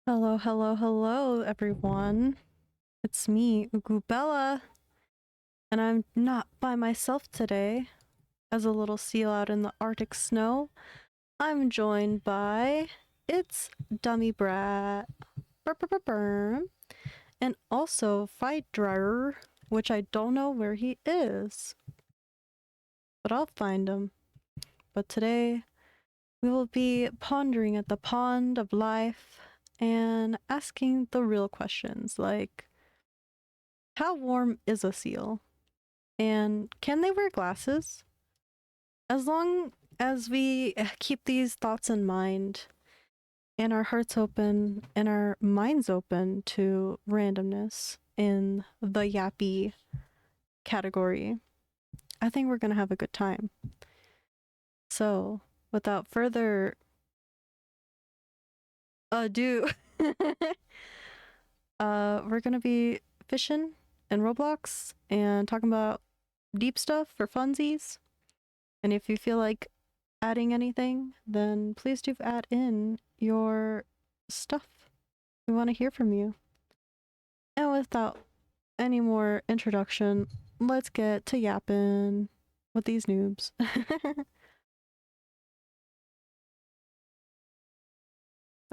Hello, hello, hello, everyone. It's me, Ugubella, and I'm not by myself today. As a little seal out in the Arctic snow, I'm joined by it's Dummy Brat, and also Fight Dryer, which I don't know where he is, but I'll find him. But today, we will be pondering at the pond of life and asking the real questions like, how warm is a seal? And can they wear glasses? As long as we keep these thoughts in mind and our hearts open and our minds open to randomness in the yappy category, I think we're going to have a good time. So, without further ado, we're going to be fishing in Roblox and talking about deep stuff for funsies. And if you feel like adding anything, then please do add in your stuff. We want to hear from you. And without any more introduction, let's get to yapping with these noobs.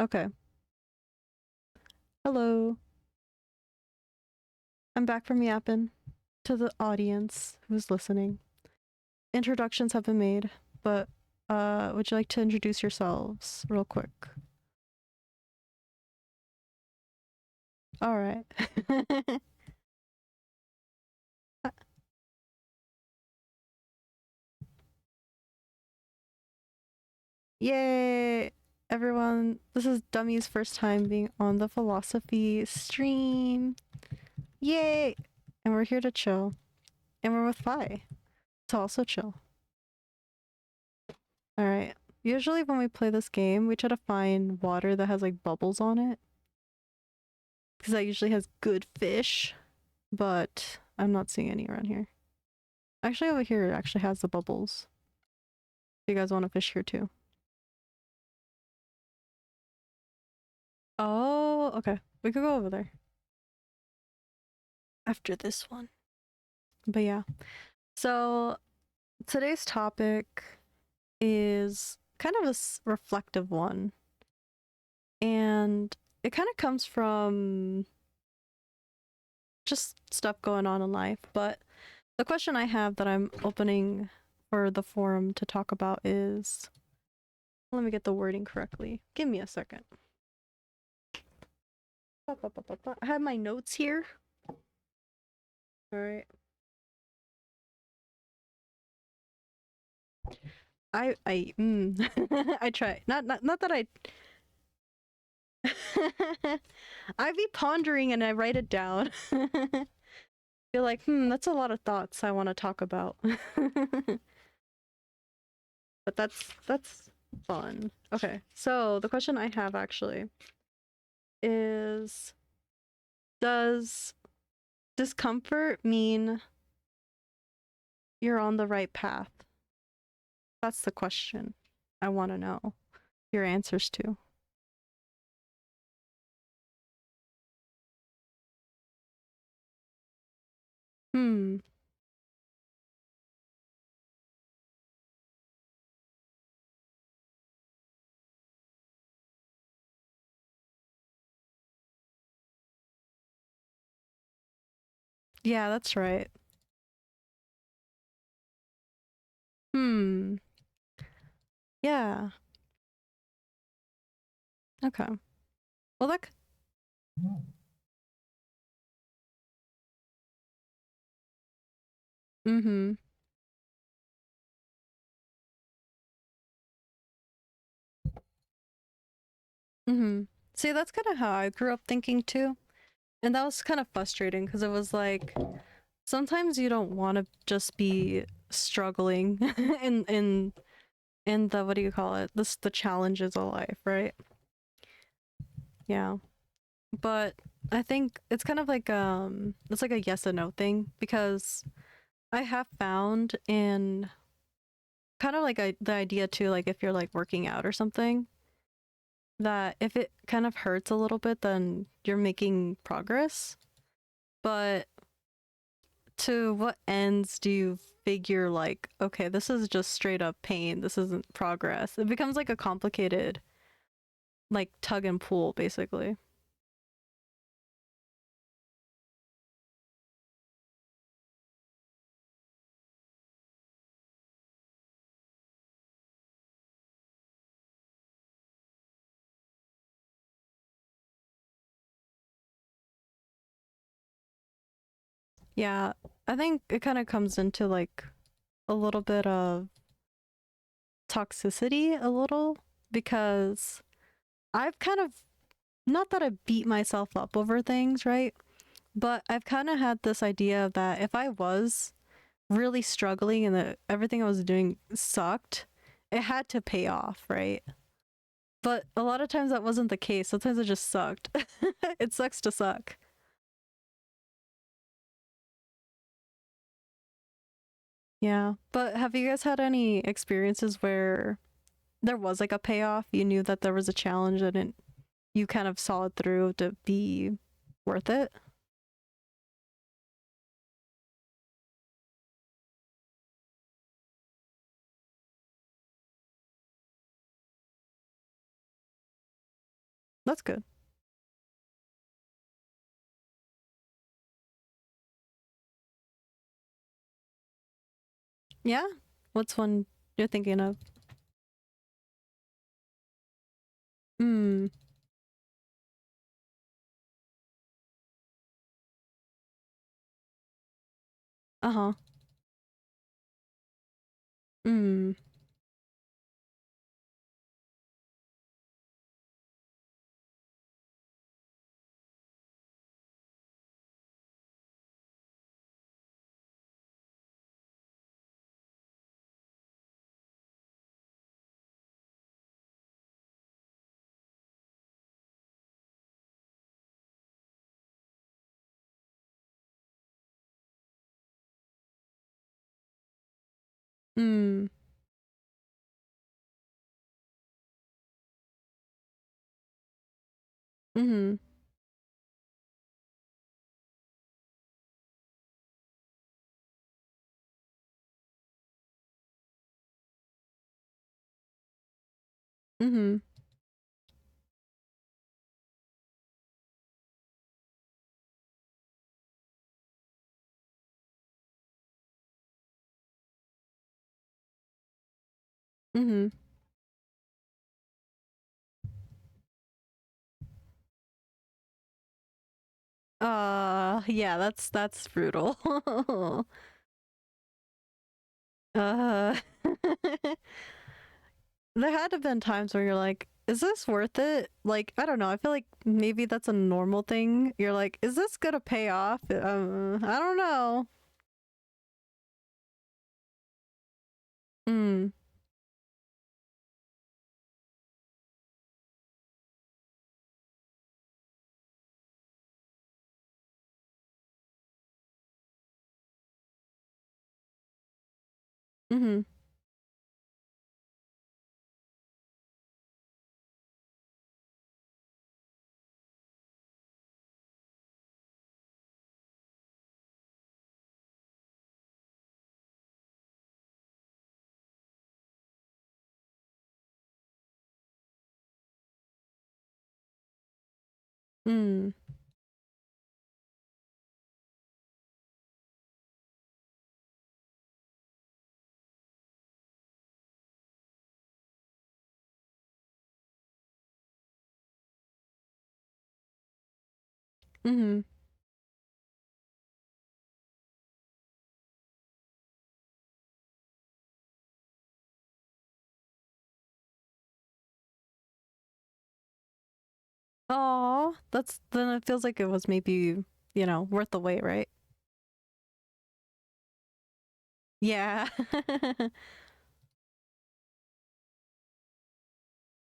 Okay. Hello. I'm back from yapping to the audience who's listening. Introductions have been made, but would you like to introduce yourselves real quick? All right. Yay! Everyone, this is Dummy's first time being on the philosophy stream. Yay! And we're here to chill. And we're with Fi to also chill. Alright. Usually when we play this game, we try to find water that has like bubbles on it. Because that usually has good fish. But I'm not seeing any around here. Actually, over here it actually has the bubbles. If you guys want to fish here too. Oh, okay. We could go over there. After this one. But yeah. So today's topic is kind of a reflective one. And it kind of comes from just stuff going on in life. But the question I have that I'm opening for the forum to talk about is, let me get the wording correctly. Give me a second. I have my notes here. All right. I I try. Not that I I be pondering and I write it down. Feel like, that's a lot of thoughts I want to talk about. But that's fun. Okay, so the question I have actually is, does discomfort mean you're on the right path? That's the question I want to know your answers to. Hmm. Yeah, that's right. Hmm. Yeah. Okay. Well, that. Mm-hmm. Mm-hmm. See, that's kind of how I grew up thinking too. And that was kind of frustrating because it was like sometimes you don't want to just be struggling in the, what do you call it? The challenges of life, right? Yeah. But I think it's kind of like it's like a yes and no thing because I have found in kind of like the idea too, like if you're like working out or something, that if it kind of hurts a little bit, then you're making progress. But to what ends do you figure, like, okay, this is just straight up pain, this isn't progress? It becomes like a complicated, like, tug and pull, basically. Yeah, I think it kind of comes into like a little bit of toxicity, a little, because I've kind of, not that I beat myself up over things, right? But I've kind of had this idea that if I was really struggling and that everything I was doing sucked, it had to pay off, right? But a lot of times that wasn't the case. Sometimes it just sucked. It sucks to suck. Yeah. But have you guys had any experiences where there was like a payoff? You knew that there was a challenge and you kind of saw it through to be worth it? That's good. Yeah? What's one you're thinking of? Hmm. Uh huh. Hmm. Hmm. Mm-hmm. Mm-hmm. Mm-hmm. Yeah, that's brutal. uh there had to have been times where you're like, is this worth it? Like, I don't know. I feel like maybe that's a normal thing. You're like, is this gonna pay off? I don't know. Mm. Mm-hmm. Mm. Mm-hmm. Oh, that's then it feels like it was maybe, worth the wait, right? Yeah.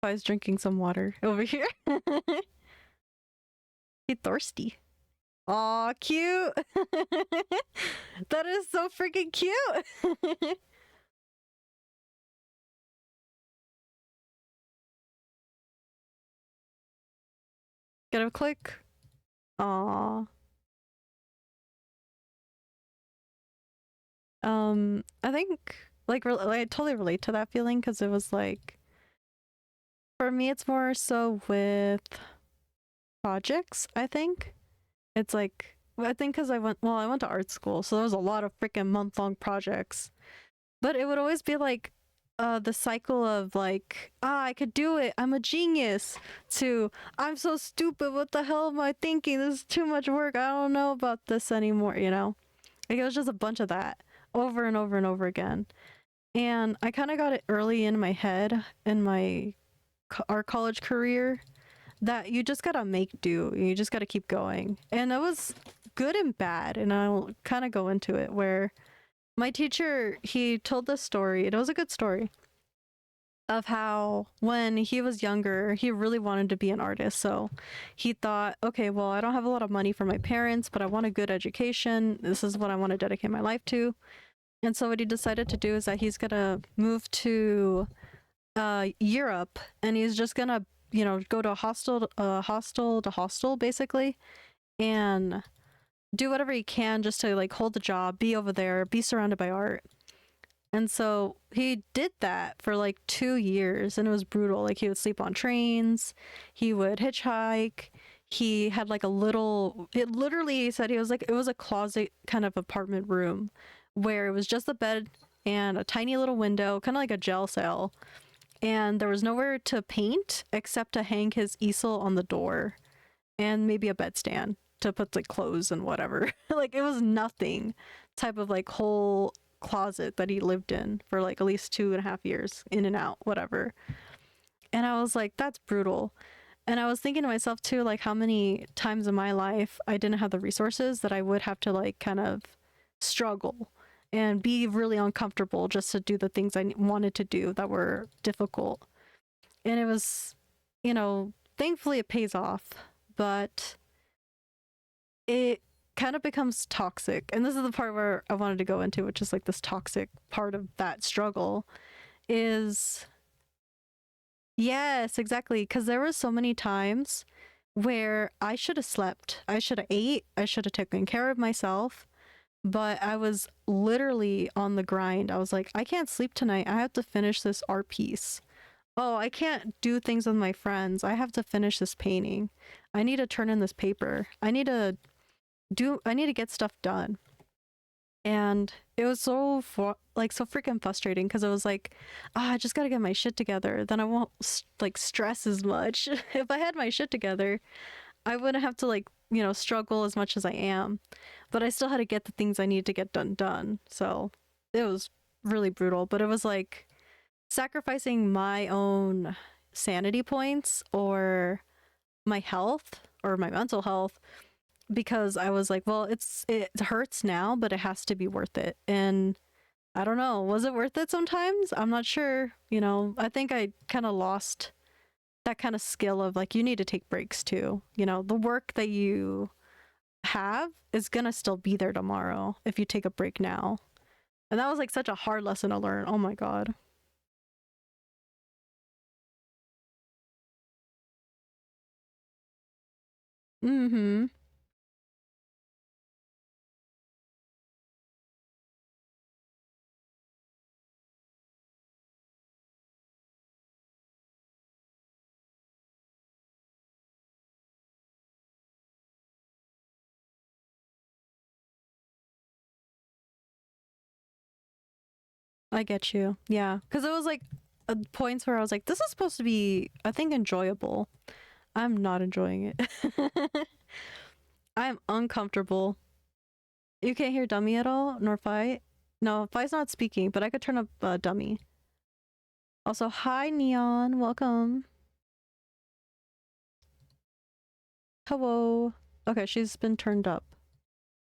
I was drinking some water over here. He thirsty. Aw, cute. That is so freaking cute. Get a click. Aww. I think like I totally relate to that feeling because it was like for me it's more so with projects. I think it's like I think because I went to art school, so there was a lot of freaking month-long projects, but it would always be like the cycle of like I could do it, I'm a genius, to I'm so stupid, what the hell am I thinking, this is too much work, I don't know about this anymore, you know. Like it was just a bunch of that over and over and over again. And I kind of got it early in my head in my our college career that you just gotta make do. You just gotta keep going. And it was good and bad. And I'll kind of go into it where my teacher, he told this story. It was a good story of how when he was younger, he really wanted to be an artist. So he thought, okay, well, I don't have a lot of money from my parents, but I want a good education. This is what I want to dedicate my life to. And so what he decided to do is that he's gonna move to Europe, and he's just gonna, you know, go to a hostel to hostel basically, and do whatever he can just to like hold the job, be over there, be surrounded by art. And so he did that for like 2 years, and it was brutal. Like he would sleep on trains, he would hitchhike. He had like a little, it literally said he was like, it was a closet kind of apartment room where it was just the bed and a tiny little window, kind of like a jail cell. And there was nowhere to paint except to hang his easel on the door and maybe a bedstand to put like clothes and whatever. Like it was nothing type of like whole closet that he lived in for like at least 2.5 years, in and out, whatever. And I was like, that's brutal. And I was thinking to myself too, like how many times in my life I didn't have the resources that I would have to like kind of struggle and be really uncomfortable just to do the things I wanted to do that were difficult. And it was, you know, thankfully it pays off, but it kind of becomes toxic. And this is the part where I wanted to go into, which is like this toxic part of that struggle is, yes, exactly. Because there were so many times where I should have slept, I should have ate, I should have taken care of myself, but I was literally on the grind. I was like, I can't sleep tonight. I have to finish this art piece. Oh, I can't do things with my friends. I have to finish this painting. I need to turn in this paper. I need to get stuff done. And it was so freaking frustrating because it was like, I just got to get my shit together. Then I won't like stress as much. If I had my shit together, I wouldn't have to like, you know, struggle as much as I am. But I still had to get the things I needed to get done. So it was really brutal. But it was like sacrificing my own sanity points or my health or my mental health because I was like, well, it hurts now, but it has to be worth it. And I don't know, was it worth it sometimes? I'm not sure. You know, I think I kind of lost that kind of skill of like, you need to take breaks too. You know, the work that you have is gonna still be there tomorrow if you take a break now. And that was like such a hard lesson to learn. Oh my god. Mm-hmm. I get you. Yeah. Because it was like points where I was like, this is supposed to be, I think, enjoyable. I'm not enjoying it. I'm uncomfortable. You can't hear Dummy at all, nor Fi. No, Fi's not speaking, but I could turn up Dummy. Also, hi Neon, welcome. Hello. Okay, she's been turned up.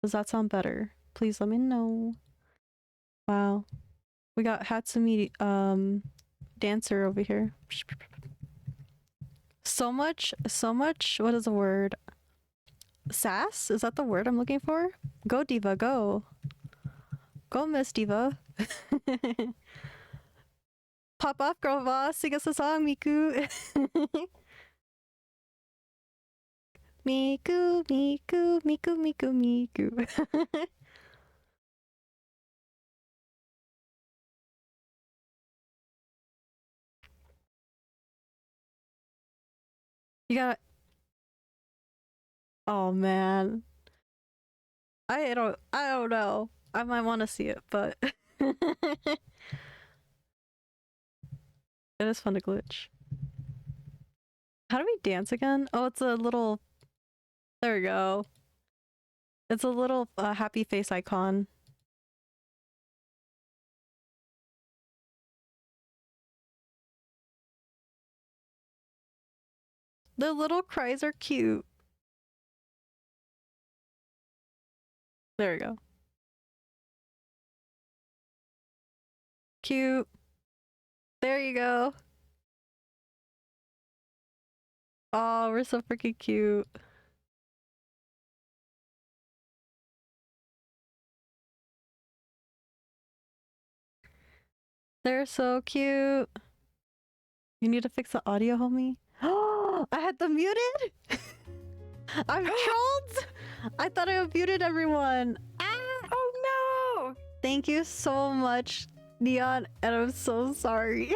Does that sound better? Please let me know. Wow. We got Hatsumi dancer over here. So much, what is the word? Sass? Is that the word I'm looking for? Go Diva, go. Go Miss Diva. Pop off, girl boss. Sing us a song, Miku. Miku, Miku, Miku, Miku, Miku. You got. Oh man, I don't know. I might want to see it, but it is fun to glitch. How do we dance again? Oh, it's a little. There we go. It's a little happy face icon. The little cries are cute. There we go. Cute. There you go. Oh, we're so freaking cute. They're so cute. You need to fix the audio, homie. Oh, I had them muted. I'm trolled. I thought I muted everyone. Ah! Oh no! Thank you so much, Neon, and I'm so sorry.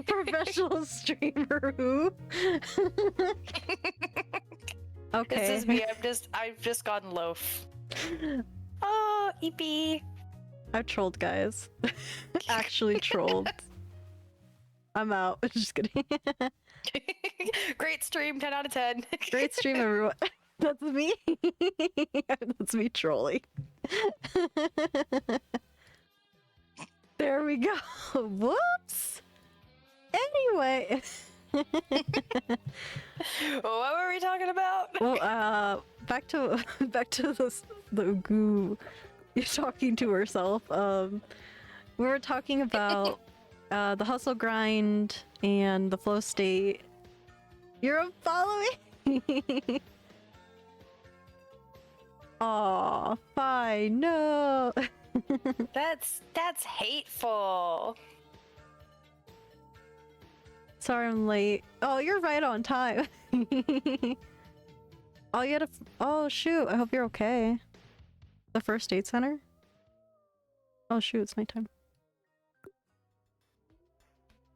Professional streamer who? Okay. This is me. I've just gone loaf. Oh, EP. I've trolled, guys. Actually trolled. I'm out. Just kidding. Great stream, 10 out of 10. Great stream, everyone. That's me. That's me trolling. There we go. Whoops. Anyway. What were we talking about? Well, back to the Ugu. You're talking to herself. We were talking about the hustle grind and the flow state. You're following. Aw, fine. No. That's hateful. Sorry, I'm late. Oh, you're right on time. Oh, you had a. Oh shoot! I hope you're okay. The first aid center. Oh shoot! It's nighttime.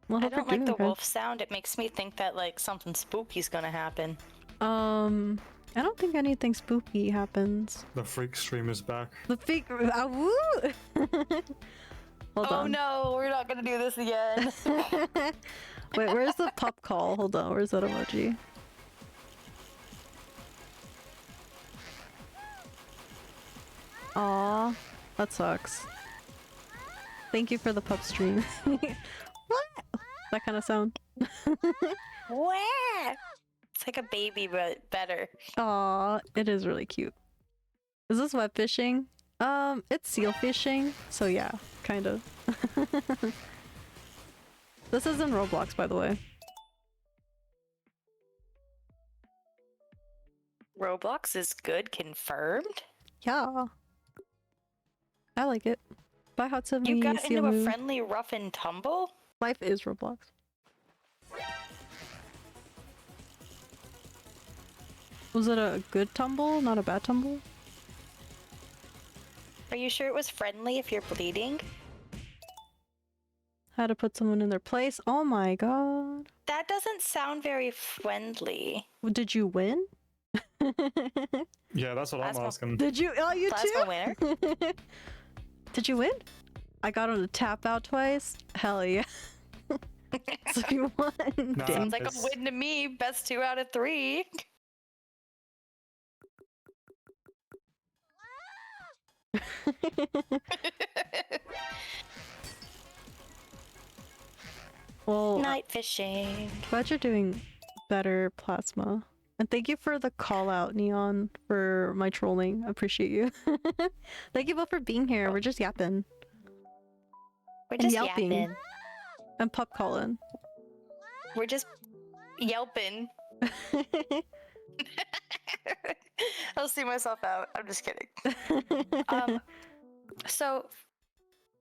Well, I hope don't you're like doing the okay. wolf sound. It makes me think that like something spooky's gonna happen. I don't think anything spooky happens. The freak stream is back. The fake. Woo! Hold Oh on. no, we're not gonna do this again. Wait, where's the pup call? Hold on, where's that emoji? Aw, that sucks. Thank you for the pup stream. What? That kind of sound. Wah! It's like a baby, but better. Aw, it is really cute. Is this web fishing? It's seal fishing, so yeah, kind of. This is in Roblox, by the way. Roblox is good, confirmed? Yeah. I like it. Bye, Hatsumi. You got See you into a moon. friendly rough and tumble? Life is Roblox. Was it a good tumble, not a bad tumble? Are you sure it was friendly if you're bleeding? Had to put someone in their place. Oh my god. That doesn't sound very friendly. Did you win? Yeah, that's what I'm asking. Did you? Oh, you Plasma too? winner? Did you win? I got on a tap out twice. Hell yeah. So you won. Nah. Dang. Sounds like a win to me. Best 2 out of 3. Well, Night fishing. glad you're doing better, Plasma. And thank you for the call out, Neon, for my trolling. I appreciate you. Thank you both for being here. We're just yapping. We're And just yelping. yapping. And pup calling. We're just yelping. I'll see myself out. I'm just kidding. So,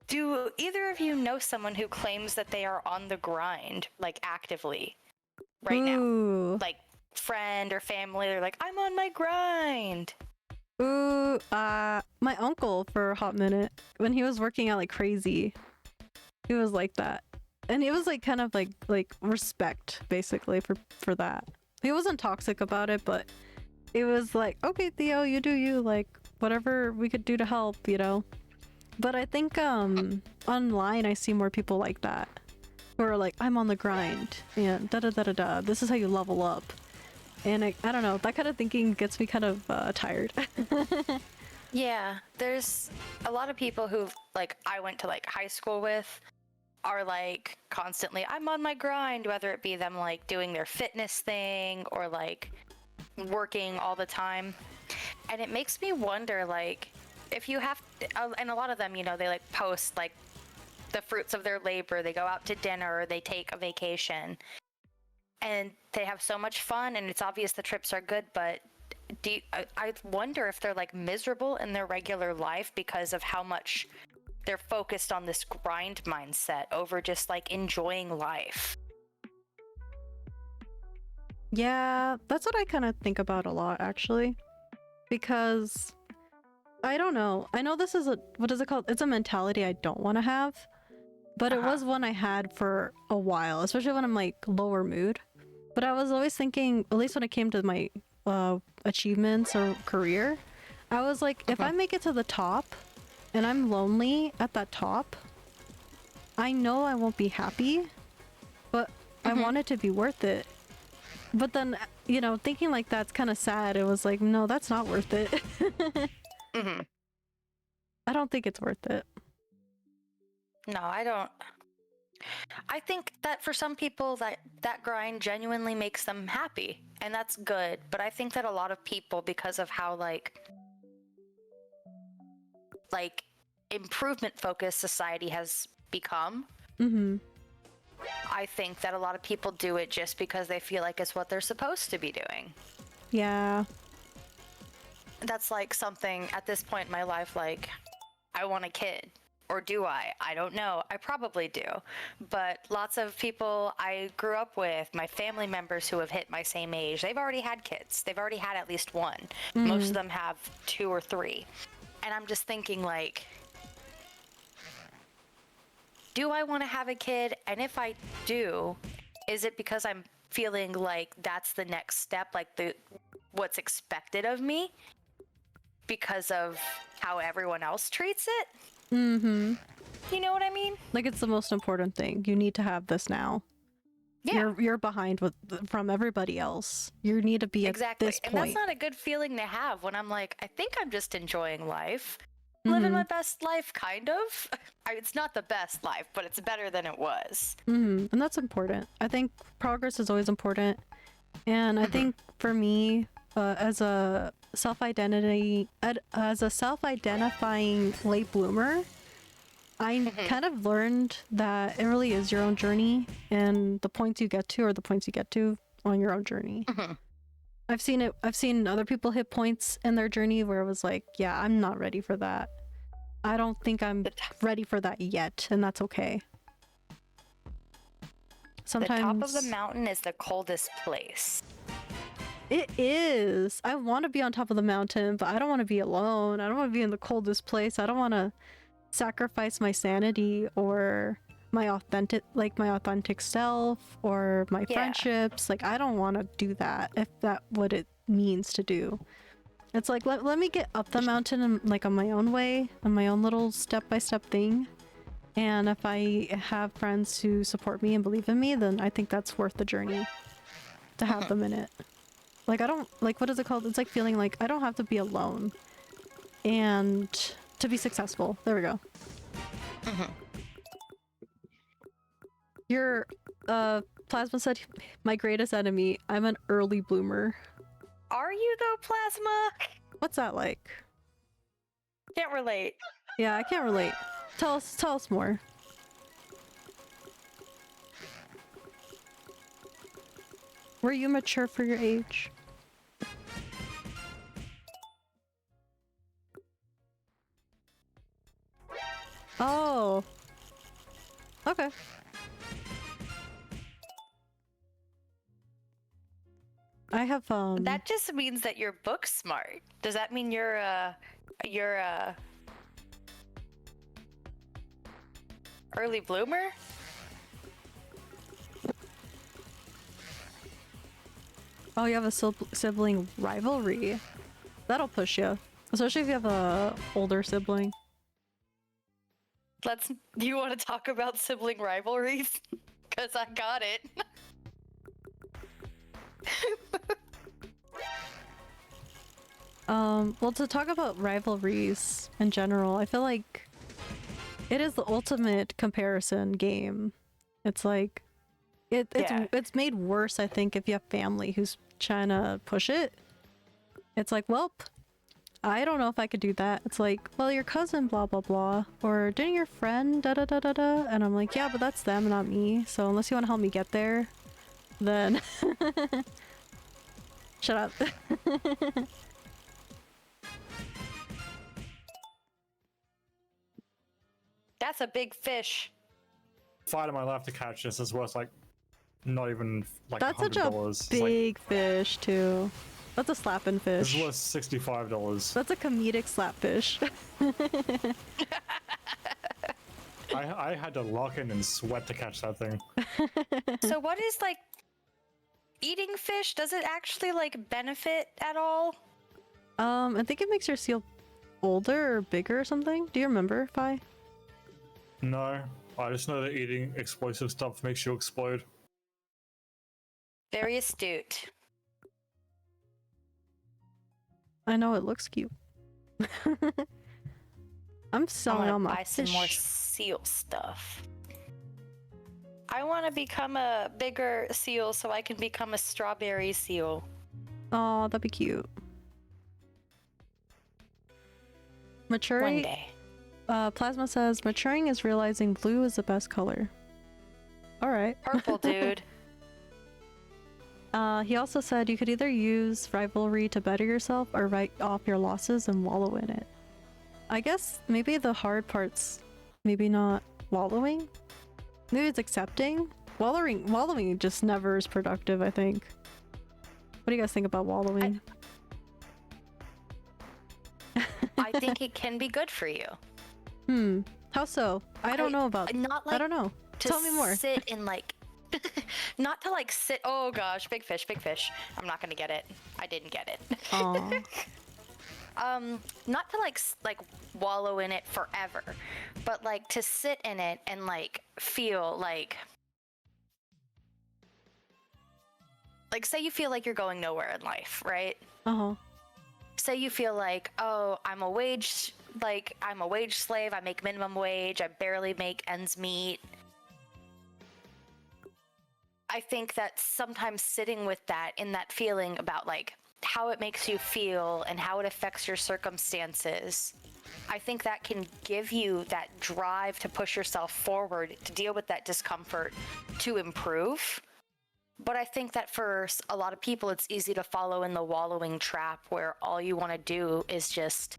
do either of you know someone who claims that they are on the grind, like actively, right now? Ooh. Like, friend or family, they're like, I'm on my grind. Ooh, my uncle for a hot minute when he was working out like crazy, he was like that, and it was like kind of like respect basically for that. He wasn't toxic about it, but it was like, okay, Theo, you do you, like whatever we could do to help, you know. But I think online I see more people like that who are like, I'm on the grind and da da da da da. This is how you level up. And I don't know, that kind of thinking gets me kind of tired. Yeah, there's a lot of people who like I went to like high school with are like constantly, I'm on my grind, whether it be them like doing their fitness thing or like working all the time. And it makes me wonder, like, if you have, and a lot of them, you know, they like post like the fruits of their labor, they go out to dinner or they take a vacation. And they have so much fun, and it's obvious the trips are good, but I wonder if they're like miserable in their regular life because of how much they're focused on this grind mindset over just like enjoying life. Yeah, that's what I kind of think about a lot actually. Because I don't know. I know this is a, what is it called? It's a mentality I don't want to have. But it was one I had for a while, especially when I'm like lower mood. But I was always thinking, at least when it came to my achievements or career, I was like, if I make it to the top and I'm lonely at that top, I know I won't be happy, but I want it to be worth it. But then, you know, thinking like that's kind of sad. It was like, no, that's not worth it. I don't think it's worth it. No, I don't. I think that for some people that grind genuinely makes them happy, and that's good. But I think that a lot of people, because of how like improvement focused society has become, I think that a lot of people do it just because they feel like it's what they're supposed to be doing. Yeah. That's like something at this point in my life, like, I want a kid. Or do I? I don't know. I probably do. But lots of people I grew up with, my family members who have hit my same age, they've already had kids. They've already had at least one. Most of them have 2 or 3. And I'm just thinking, like, do I want to have a kid? And if I do, is it because I'm feeling like that's the next step, like what's expected of me because of how everyone else treats it? You know what I mean? Like it's the most important thing. You need to have this now. Yeah. You're behind from everybody else. You need to be Exactly. at this point. And that's not a good feeling to have when I'm like, I think I'm just enjoying life. Living my best life, kind of. It's not the best life, but it's better than it was. And that's important. I think progress is always important. And I think for me, as a self-identifying late bloomer, I kind of learned that it really is your own journey, and the points you get to are the points you get to on your own journey. I've seen other people hit points in their journey where it was like, yeah, I'm not ready for that. I don't think I'm ready for that yet, and that's okay. Sometimes the top of the mountain is the coldest place. It is. I want to be on top of the mountain, but I don't want to be alone. I don't want to be in the coldest place. I don't want to sacrifice my sanity or my authentic self or my friendships. Like, I don't want to do that if that's what it means to do. It's like, let me get up the mountain and, like, on my own way, on my own little step-by-step thing. And if I have friends who support me and believe in me, then I think that's worth the journey to have them in it. Like, I don't, like, what is it called? It's like feeling like I don't have to be alone and to be successful. There we go. Your Plasma said, my greatest enemy, I'm an early bloomer. Are you though, Plasma? What's that like? Can't relate. Yeah, I can't relate. Tell us more. Were you mature for your age? Oh. Okay. I have That just means that you're book smart. Does that mean you're a early bloomer? Oh, you have a sibling rivalry. That'll push you, especially if you have a older sibling. Do you want to talk about sibling rivalries? Because I got it. Well, to talk about rivalries in general, I feel like it is the ultimate comparison game. It's like it's made worse, I think, if you have family who's trying to push it. It's like, welp, I don't know if I could do that. It's like, well, your cousin, blah blah blah, or didn't your friend, da da da da da, and I'm like, yeah, but that's them, not me. So unless you want to help me get there, then shut up. That's a big fish. Fight of my life to catch this is worth like not even like That's such a $100. big fish too. That's a slapping It's fish. worth $65. That's a comedic slap fish. I had to lock in and sweat to catch that thing. So what is like eating fish? Does it actually like benefit at all? I think it makes your seal older or bigger or something. Do you remember, Fi? No, I just know that eating explosive stuff makes you explode. Very astute. I know it looks cute. I'm selling all my buy some fish. more seal stuff. I want to become a bigger seal so I can become a strawberry seal. Oh, that'd be cute. Maturing. One day. Plasma says maturing is realizing blue is the best color. All right. Purple, dude. He also said you could either use rivalry to better yourself or write off your losses and wallow in it. I guess maybe the hard part's maybe not wallowing. Maybe it's accepting. Wallowing just never is productive, I think. What do you guys think about wallowing? I think it can be good for you. How so? I don't know about. Not like I don't know. to Tell me more. sit in like not to like sit. Oh gosh, big fish, big fish. I'm not gonna get it. I didn't get it. Aw. Not to like wallow in it forever, but like to sit in it and like feel like say you feel like you're going nowhere in life, right? Uh-huh. Say you feel like, oh, I'm a wage slave, I make minimum wage, I barely make ends meet. I think that sometimes sitting with that, in that feeling about like how it makes you feel and how it affects your circumstances, I think that can give you that drive to push yourself forward, to deal with that discomfort, to improve. But I think that for a lot of people, it's easy to follow in the wallowing trap where all you want to do is just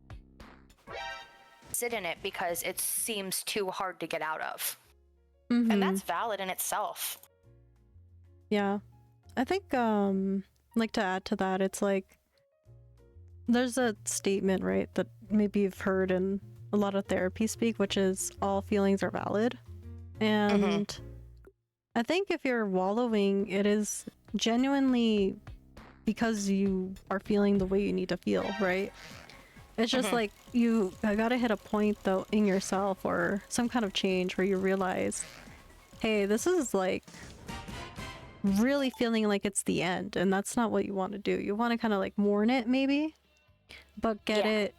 sit in it because it seems too hard to get out of. Mm-hmm. And that's valid in itself. Yeah. I think, like to add to that, it's like, there's a statement, right, that maybe you've heard in a lot of therapy speak, which is all feelings are valid. And I think if you're wallowing, it is genuinely because you are feeling the way you need to feel, right? It's just like you gotta hit a point though in yourself or some kind of change where you realize, hey, this is like really feeling like it's the end, and that's not what you want to do. You want to kind of like mourn it maybe, but get it,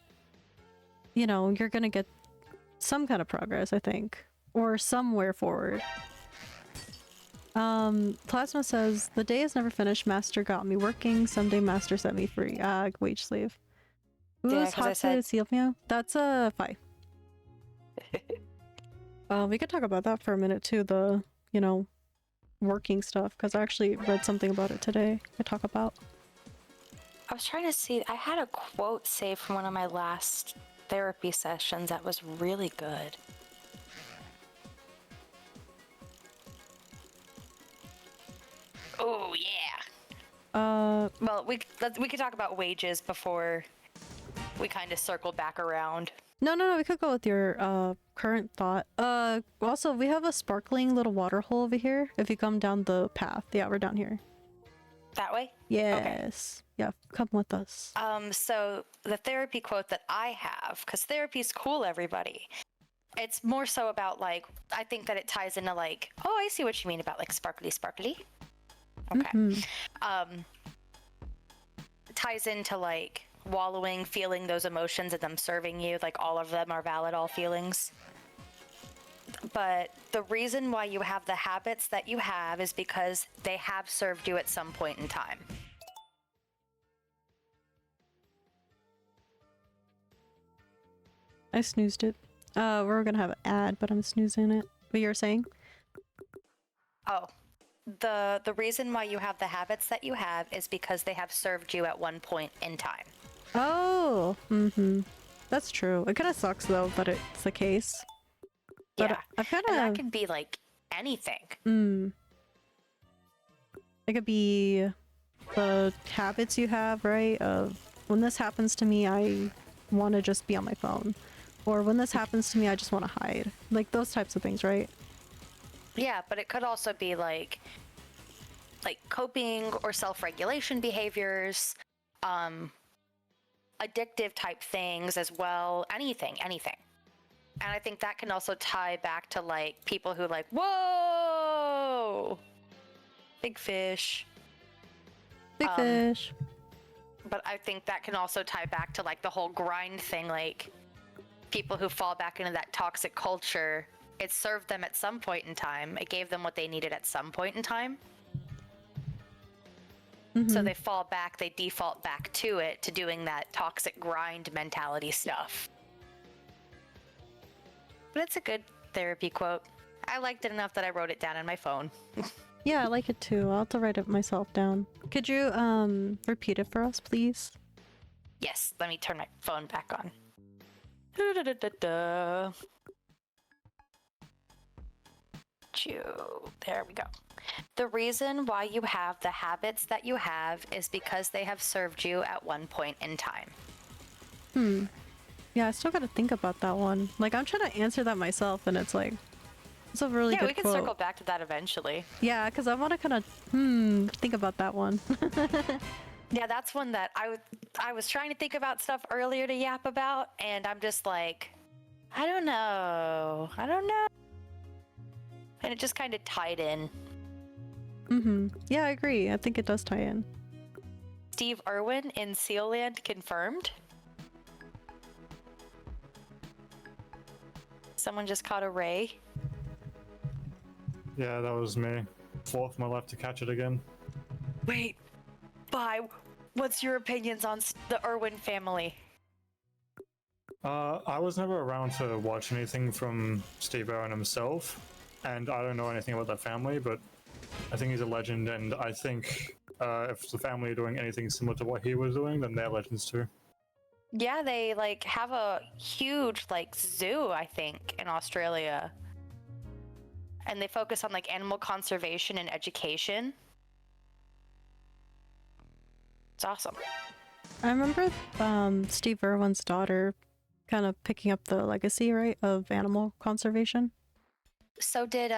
you know, you're gonna get some kind of progress, I think, or somewhere forward. Plasma says, the day is never finished. Master got me working. Someday Master set me free. Wage slave. Who's hot to seal meow? That's a 5. We could talk about that for a minute too, the, you know, working stuff, because I actually read something about it today. I talk about. I was trying to see, I had a quote saved from one of my last therapy sessions that was really good. Oh, yeah. Well, we could talk about wages before we kind of circle back around. No, we could go with your current thought. Also, we have a sparkling little water hole over here. If you come down the path. Yeah, we're down here. That way? Yes. Yeah, come with us. So the therapy quote that I have, because therapy's cool, everybody. It's more so about, like, I think that it ties into, like, oh, I see what you mean about, like, sparkly. Okay. Mhm. Ties into, like, wallowing, feeling those emotions and them serving you, like, all of them are valid, all feelings. But the reason why you have the habits that you have is because they have served you at some point in time. I snoozed it. We're gonna have an ad, but I'm snoozing it. What you were saying? Oh, the reason why you have the habits that you have is because they have served you at one point in time. Oh, that's true. It kind of sucks though, but it's the case. But Yeah, I've kind and that of. can be like anything. It could be the habits you have, right? Of when this happens to me, I want to just be on my phone, or when this happens to me, I just want to hide. Like those types of things, right? Yeah, but it could also be like coping or self-regulation behaviors, addictive type things as well. Anything. And I think that can also tie back to like people who like, whoa, big fish. Big fish. But I think that can also tie back to like the whole grind thing, like people who fall back into that toxic culture. It served them at some point in time. It gave them what they needed at some point in time. So they fall back, they default back to it, to doing that toxic grind mentality stuff. But it's a good therapy quote. I liked it enough that I wrote it down on my phone. Yeah, I like it too. I'll have to write it myself down. Could you repeat it for us, please? Yes, let me turn my phone back on. Da-da-da-da-da. There we go. The reason why you have the habits that you have is because they have served you at one point in time. Yeah, I still gotta think about that one. Like, I'm trying to answer that myself, and it's like, it's a really good we can quote. circle back to that eventually. Yeah, because I want to kind of, think about that one. Yeah, that's one that I was trying to think about stuff earlier to yap about, and I'm just like, I don't know. And it just kind of tied in. Yeah, I agree. I think it does tie in. Steve Irwin in Sealand confirmed. Someone just caught a ray. Yeah, that was me. Fought for my life to catch it again. Wait, Bye. What's your opinions on the Irwin family? I was never around to watch anything from Steve Irwin himself, and I don't know anything about that family, but I think he's a legend, and I think if the family are doing anything similar to what he was doing, then they're legends too. Yeah, they like have a huge like zoo, I think, in Australia. And they focus on like animal conservation and education. It's awesome. I remember Steve Irwin's daughter kind of picking up the legacy, right, of animal conservation. So did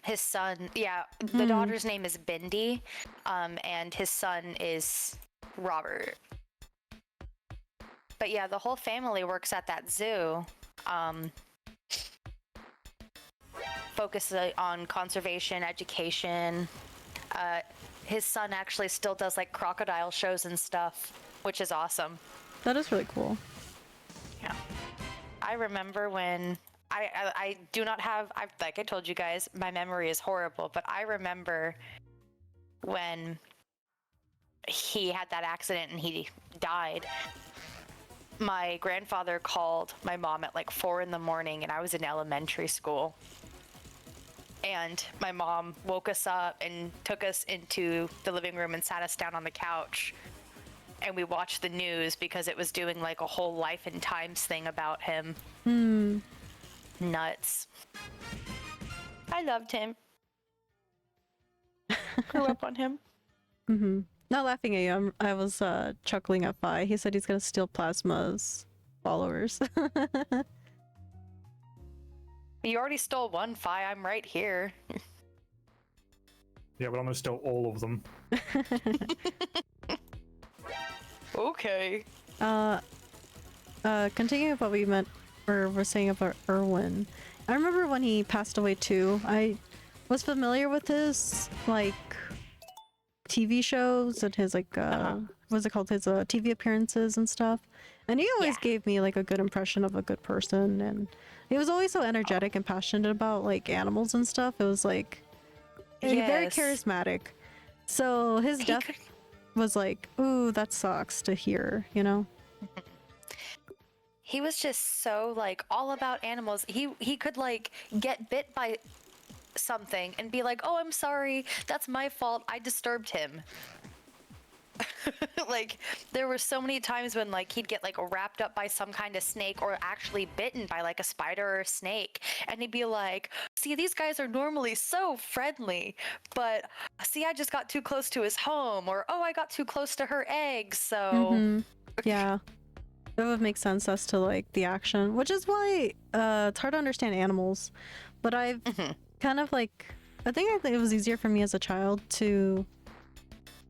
his son. Yeah, the daughter's name is Bindi, and his son is Robert. But yeah, the whole family works at that zoo. Focuses on conservation, education. His son actually still does like crocodile shows and stuff, which is awesome. That is really cool. Yeah. I remember when I do not have, like I told you guys, my memory is horrible, but I remember when he had that accident and he died. My grandfather called my mom at like 4 a.m, and I was in elementary school. And my mom woke us up and took us into the living room and sat us down on the couch. And we watched the news because it was doing like a whole life and times thing about him. Nuts. I loved him. Grew up on him. Not laughing at you. I was chuckling at Fi. He said he's gonna steal Plasma's followers. You already stole one, Fi. I'm right here. Yeah, but I'm gonna steal all of them. Okay. Continuing with what we meant or were saying about Erwin. I remember when he passed away too. I was familiar with his like TV shows and his like what's it called, his TV appearances and stuff. And he always gave me like a good impression of a good person, and he was always so energetic and passionate about like animals and stuff. It was like very charismatic. So his death was like, ooh, that sucks to hear, you know? He was just so like all about animals. He could like get bit by something and be like, "Oh, I'm sorry. That's my fault. I disturbed him." Like there were so many times when like he'd get like wrapped up by some kind of snake or actually bitten by like a spider or a snake, and he'd be like, "See, these guys are normally so friendly, but see, I just got too close to his home," or "Oh, I got too close to her eggs." So Yeah. It would make sense as to like the action, which is why it's hard to understand animals. But I've kind of like, I think it was easier for me as a child to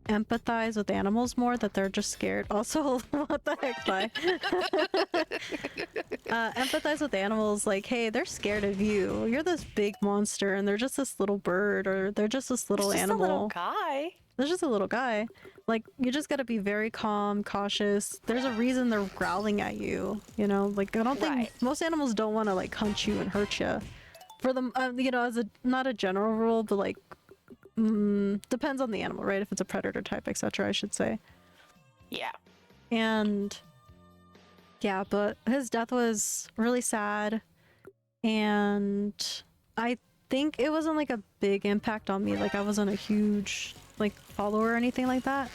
empathize with animals more, that they're just scared. Also, what the heck, bye. Empathize with animals, like, hey, they're scared of you. You're this big monster, and they're just this little bird, or they're just this little it's just animal. a little guy. They're just a little guy. Like, you just gotta be very calm, cautious. There's a reason they're growling at you, you know? Like, I don't think most animals don't want to like hunt you and hurt you. For them, you know, as a not a general rule, but like depends on the animal, right? If it's a predator type, etc., I should say. Yeah. And yeah, but his death was really sad, and I think it wasn't like a big impact on me. Like, I wasn't a huge like follower or anything like that,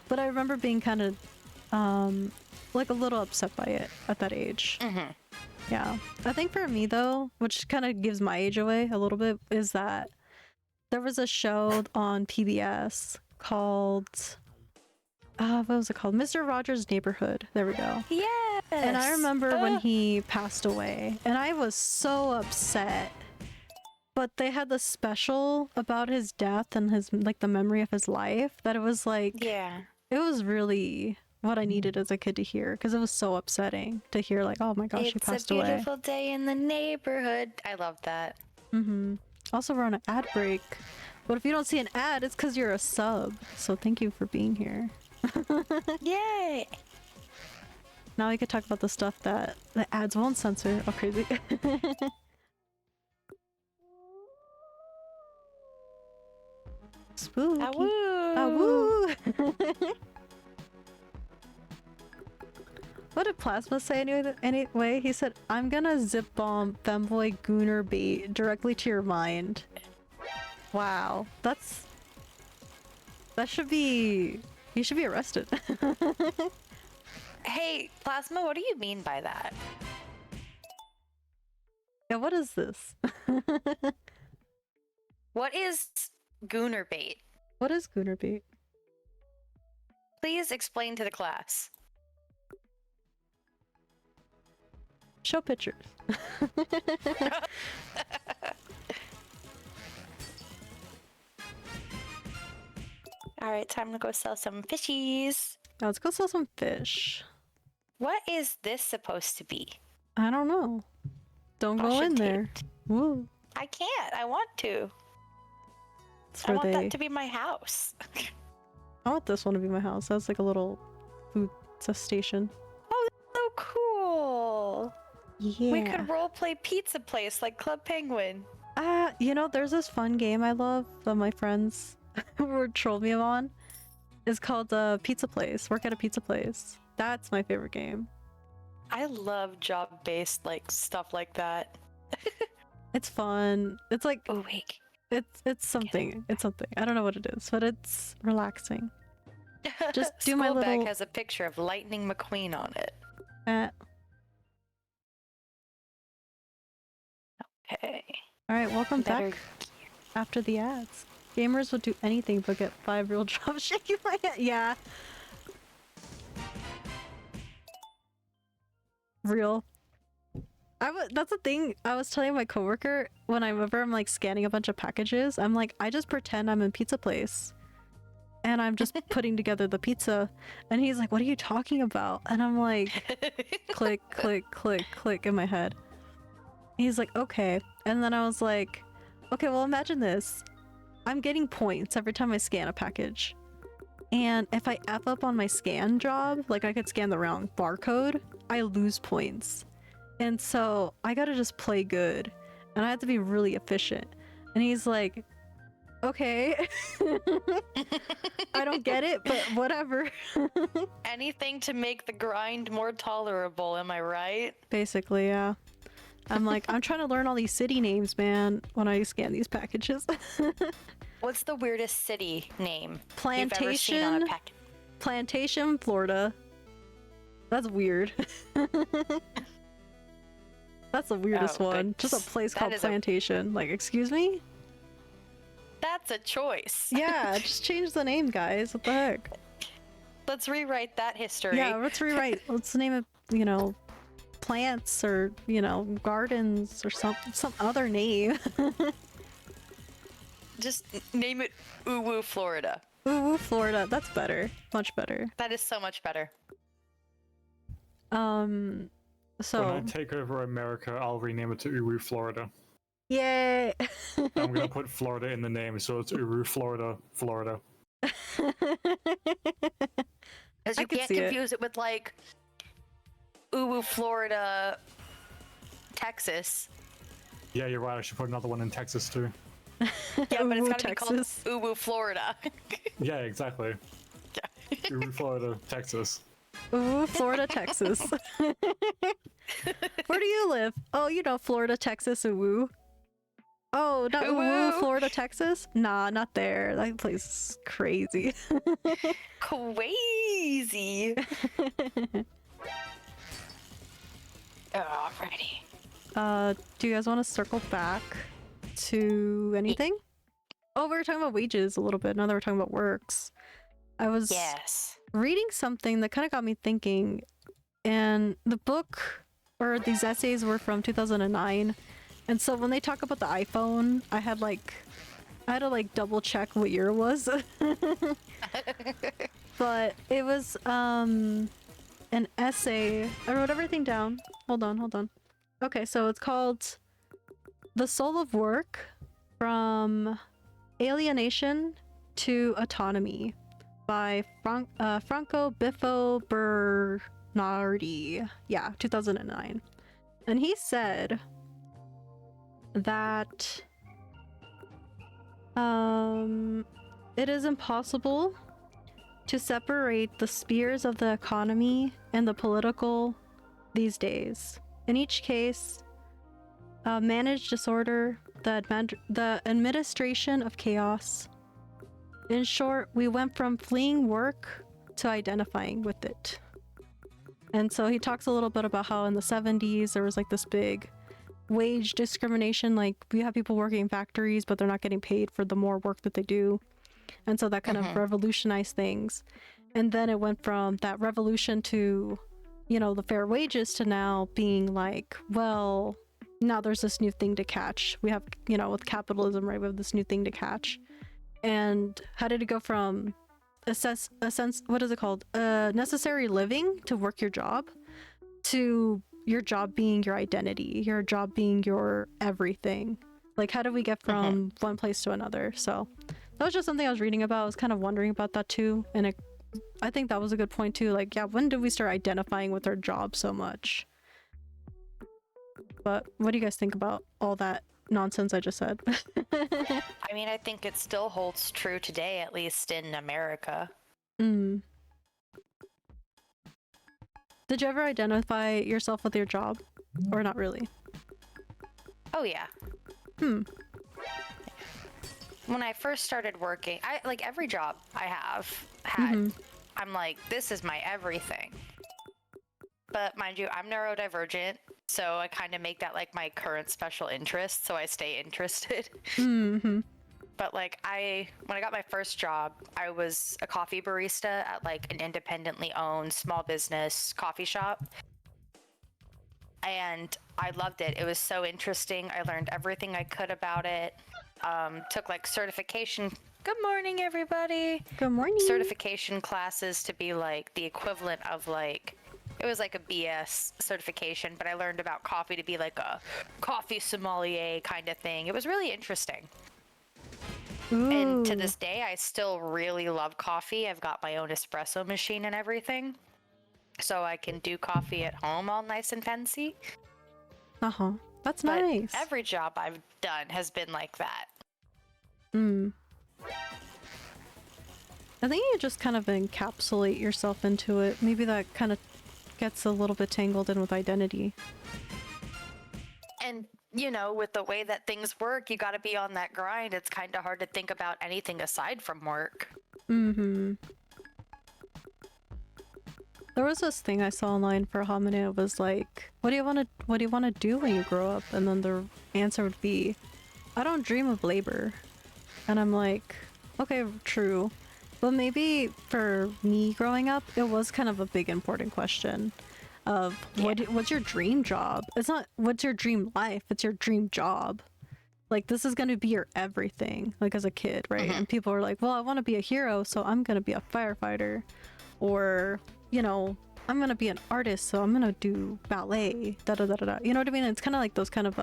but I remember being kind of like a little upset by it at that age. Yeah, I think for me though, which kind of gives my age away a little bit, is that there was a show on PBS called what was it called? Mr. Rogers' Neighborhood. There we go. Yes. And I remember when he passed away, and I was so upset. But they had the special about his death and his like the memory of his life, that it was like, yeah, it was really what I needed as a kid to hear, because it was so upsetting to hear like, oh my gosh, he passed away. It's a beautiful day in the neighborhood. I love that. Also, we're on an ad break, but if you don't see an ad, it's because you're a sub. So thank you for being here. Yay! Now we could talk about the stuff that the ads won't censor. Oh, crazy. Spooky. Awoo! Awoo! What did Plasma say anyway? He said, I'm gonna zip bomb femboy gooner bait directly to your mind. Wow. That should be... You should be arrested. Hey, Plasma, what do you mean by that? Yeah, what is this? What is gooner bait? What is gooner bait? Please explain to the class. Show pictures. Alright, time to go sell some fishies. Now let's go sell some fish. What is this supposed to be? I don't know. Don't go in there. Woo. I can't. I want to. It's I where want that to be my house. I want this one to be my house. That's like a little food station. Oh, that's so cool. Yeah. We could roleplay pizza place like Club Penguin. You know, there's this fun game I love that my friends would troll me on. It's called Pizza Place. Work at a Pizza Place. That's my favorite game. I love job-based like stuff like that. It's fun. It's like, Oh wait. it's something. It's something. I don't know what it is, but it's relaxing. Just do School my little... bag has a picture of Lightning McQueen on it. Okay. All right, welcome Better- back after the ads. Gamers would do anything but get 5 real jobs. Shaking my head. Yeah. Real. That's the thing I was telling my coworker whenever I'm like scanning a bunch of packages. I'm like, I just pretend I'm in pizza place. And I'm just putting together the pizza. And he's like, what are you talking about? And I'm like, click, click, click, click in my head. He's like, okay. And then I was like, okay, well, imagine this. I'm getting points every time I scan a package. And if I F up on my scan job, like I could scan the wrong barcode, I lose points. And so I gotta just play good. And I have to be really efficient. And he's like, okay. I don't get it, but whatever. Anything to make the grind more tolerable, am I right? Basically, yeah. I'm like, I'm trying to learn all these city names, man, when I scan these packages. What's the weirdest city name you've ever seen on Plantation, a package? Plantation, Florida. That's weird. That's the weirdest Oh, one. Just a goodness. place That called is a- Plantation. Like, excuse me? That's a choice. Yeah, just change the name, guys. What the heck? Let's rewrite that history. Yeah, let's rewrite. Let's name it, you know, plants or, you know, gardens or some other name. Just name it Uwu, Florida. Ooh, Florida. That's better. Much better. That is so much better. When So I take over America, I'll rename it to Uru, Florida. yay. I'm gonna put Florida in the name, so it's Uru, Florida, Florida. Because I you could can't see it. confuse it with like Uwu, Florida, Texas. Yeah, you're right. I should put another one in Texas too. Yeah, but it's Ooh, gotta Texas. be called Uwu, Florida. Yeah, exactly. Yeah. Uru, Florida, Texas. Ooh, Florida, Texas. Where do you live? Oh, you know, Florida, Texas, ooh. Oh, not ooh, Ooh. Florida, Texas? Nah, not there. That place is crazy. Crazy. Alrighty. Do you guys want to circle back to anything? Oh, we were talking about wages a little bit. Now that we're talking about works. I was Yes. reading something that kind of got me thinking, and the book or these essays were from 2009, and so when they talk about the iPhone, I had to like double check what year it was. But it was an essay. I wrote everything down. Hold on. Okay, so it's called The Soul of Work: From Alienation to Autonomy by Franco Biffo Bernardi. Yeah, 2009. And he said that it is impossible to separate the spheres of the economy and the political these days. In each case, managed disorder, the administration of chaos. In short, we went from fleeing work to identifying with it. And so he talks a little bit about how in the 70s there was like this big wage discrimination, like we have people working in factories but they're not getting paid for the more work that they do. And so that kind of revolutionized things. And then it went from that revolution to, you know, the fair wages to now being like, well, now there's this new thing to catch. We have, you know, with capitalism, right, we have this new thing to catch. And how did it go from what is it called? Necessary living to work your job to your job being your identity, your job being your everything. Like, how do we get from one place to another? So that was just something I was reading about. I was kind of wondering about that too. And I think that was a good point too. Like, yeah, when did we start identifying with our job so much? But what do you guys think about all that nonsense I just said? I mean, I think it still holds true today, at least in America. Mm. Did you ever identify yourself with your job? Or not really? Oh, yeah. When I first started working, I like every job I have had, I'm like, this is my everything. But mind you, I'm neurodivergent, so I kind of make that like my current special interest, so I stay interested. but like when I got my first job, I was a coffee barista at like an independently owned small business coffee shop. And I loved it. It was so interesting. I learned everything I could about it. Took like certification. Good morning, everybody. Good morning. Certification classes to be like the equivalent of like, it was like a BS certification, but I learned about coffee to be like a coffee sommelier kind of thing. It was really interesting. Ooh. And to this day, I still really love coffee. I've got my own espresso machine and everything. So I can do coffee at home all nice and fancy. Uh-huh. That's But nice. every job I've done has been like that. I think you just kind of encapsulate yourself into it. Maybe that kind of gets a little bit tangled in with identity. And, you know, with the way that things work, you got to be on that grind. It's kind of hard to think about anything aside from work. Mm-hmm. There was this thing I saw online for a hot minute. It was like, what do you want to do when you grow up? And then the answer would be, I don't dream of labor. And I'm like, okay, true. But maybe for me growing up, it was kind of a big important question of what's your dream job? It's not what's your dream life, it's your dream job. Like, this is going to be your everything, like as a kid, right? And people are like, well, I want to be a hero, so I'm going to be a firefighter. Or, you know, I'm going to be an artist, so I'm going to do ballet, da-da-da-da-da. You know what I mean? It's kind of like those kind of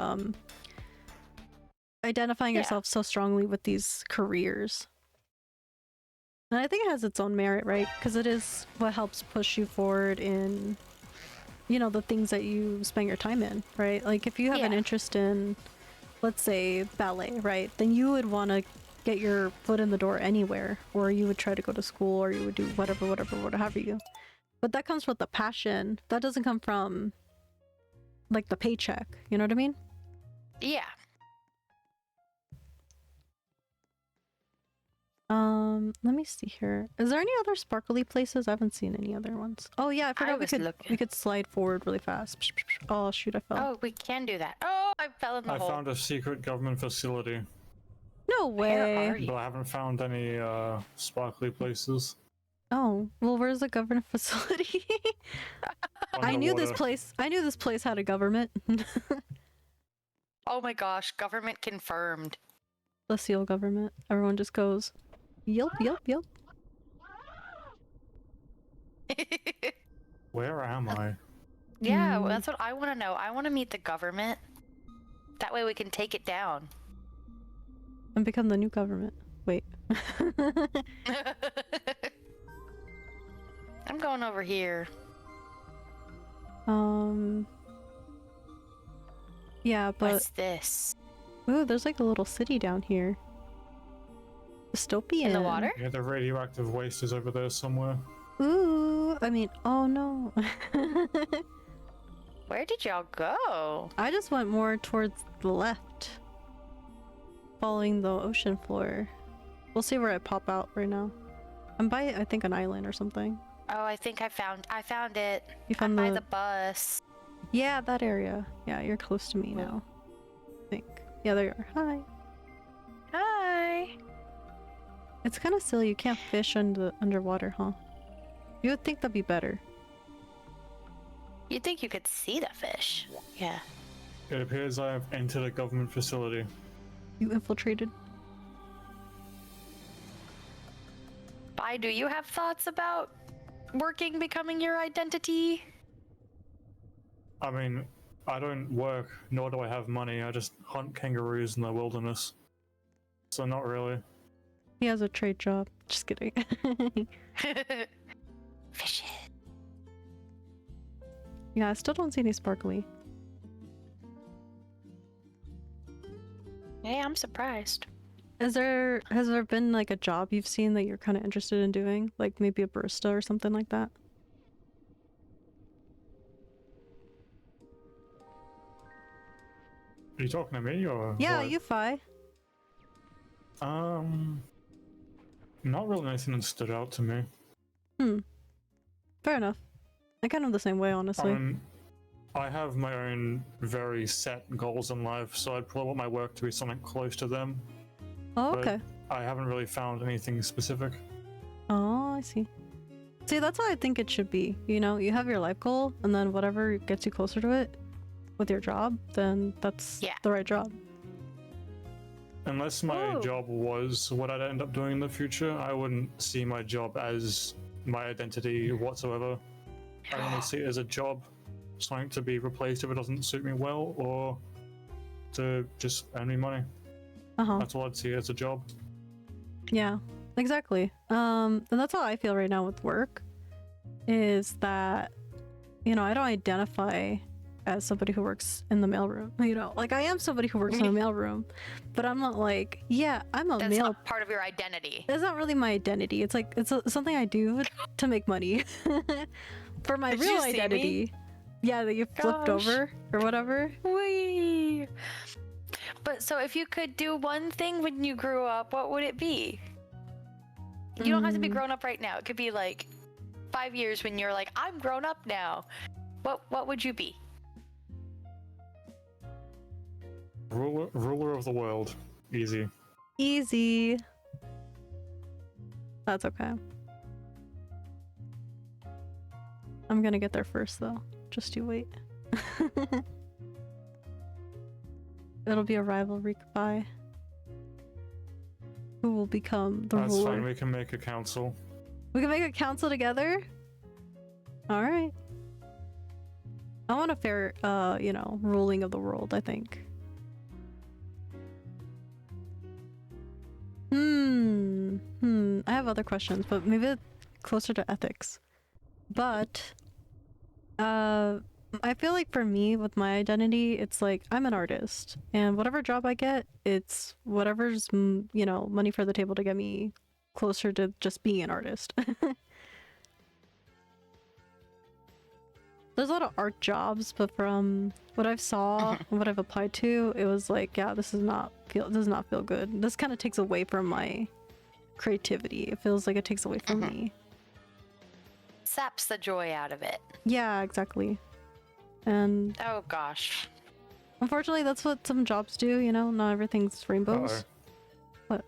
identifying yourself so strongly with these careers. And I think it has its own merit, right? Because it is what helps push you forward in, you know, the things that you spend your time in, right? Like if you have an interest in, let's say, ballet, right? Then you would want to get your foot in the door anywhere, or you would try to go to school, or you would do whatever you. But that comes with the passion. That doesn't come from, like, the paycheck. You know what I mean? Yeah. Let me see here. Is there any other sparkly places? I haven't seen any other ones. Oh yeah, I forgot we could slide forward really fast. Oh shoot, I fell. Oh, we can do that. Oh, I fell in the hole. I found a secret government facility. No way. But I haven't found any sparkly places. Oh, well, where's the government facility? I knew this place had a government. Oh my gosh, government confirmed. The seal government. Everyone just goes, yelp, yelp, yelp. Where am I? Yeah, well, that's what I want to know. I want to meet the government. That way we can take it down. And become the new government. Wait. I'm going over here. Yeah, but... What's this? Ooh, there's like a little city down here. Dystopian. In the water? Yeah, the radioactive waste is over there somewhere. Ooh, I mean, oh no. Where did y'all go? I just went more towards the left. Following the ocean floor. We'll see where I pop out right now. I'm by, I think, an island or something. Oh, I think I found it. You found I'm by the bus. Yeah, that area. Yeah, you're close to me now. I think. Yeah, there you are. Hi. Hi. It's kind of silly you can't fish underwater, huh? You would think that'd be better. You'd think you could see the fish. Yeah. It appears I have entered a government facility. You infiltrated? Bye, do you have thoughts about working becoming your identity? I mean, I don't work, nor do I have money. I just hunt kangaroos in the wilderness. So not really. He has a trade job. Just kidding. Fish it. Yeah, I still don't see any sparkly. Hey, I'm surprised. Has there been like a job you've seen that you're kind of interested in doing? Like maybe a barista or something like that? Are you talking to me or Yeah, what? you Fi. Not really anything that stood out to me. Fair enough. I kind of the same way, honestly. I have my own very set goals in life, so I'd probably want my work to be something close to them. Oh, but okay. I haven't really found anything specific. Oh, I see. See, that's how I think it should be. You know, you have your life goal, and then whatever gets you closer to it with your job, then that's Yeah. the right job. Unless my Ooh. job was what I'd end up doing in the future, I wouldn't see my job as my identity whatsoever. I only see it as a job, something to be replaced if it doesn't suit me well, or to just earn me money. Uh-huh. That's what I'd see as a job. Yeah, exactly. And that's how I feel right now with work, is that, you know, I don't identify as somebody who works in the mailroom. You know, like I am somebody who works in the mailroom, but I'm not like, yeah, I'm a That's mail. not part of your identity. It's not really my identity. It's like something I do to make money. For my Did real you see me? identity. Yeah, that you flipped Gosh. over or whatever. Whee! But so if you could do one thing when you grew up, what would it be? You don't have to be grown up right now. It could be like 5 years when you're like, I'm grown up now. What would you be? Ruler of the world. Easy. Easy. That's okay. I'm gonna get there first though. Just you wait. It'll be a rivalry goodbye. Who will become the That's ruler? fine, we can make a council. We can make a council together? Alright. I want a fair, you know, ruling of the world, I think. I have other questions, but maybe closer to ethics. But, I feel like for me, with my identity, it's like, I'm an artist. And whatever job I get, it's whatever's, you know, money for the table to get me closer to just being an artist. There's a lot of art jobs, but from what I've saw and what I've applied to, it was like, yeah, this does not feel good. This kind of takes away from my creativity. It feels like it takes away from me. Saps the joy out of it. Yeah, exactly. And Oh gosh. unfortunately, that's what some jobs do, you know? Not everything's rainbows. Uh-oh.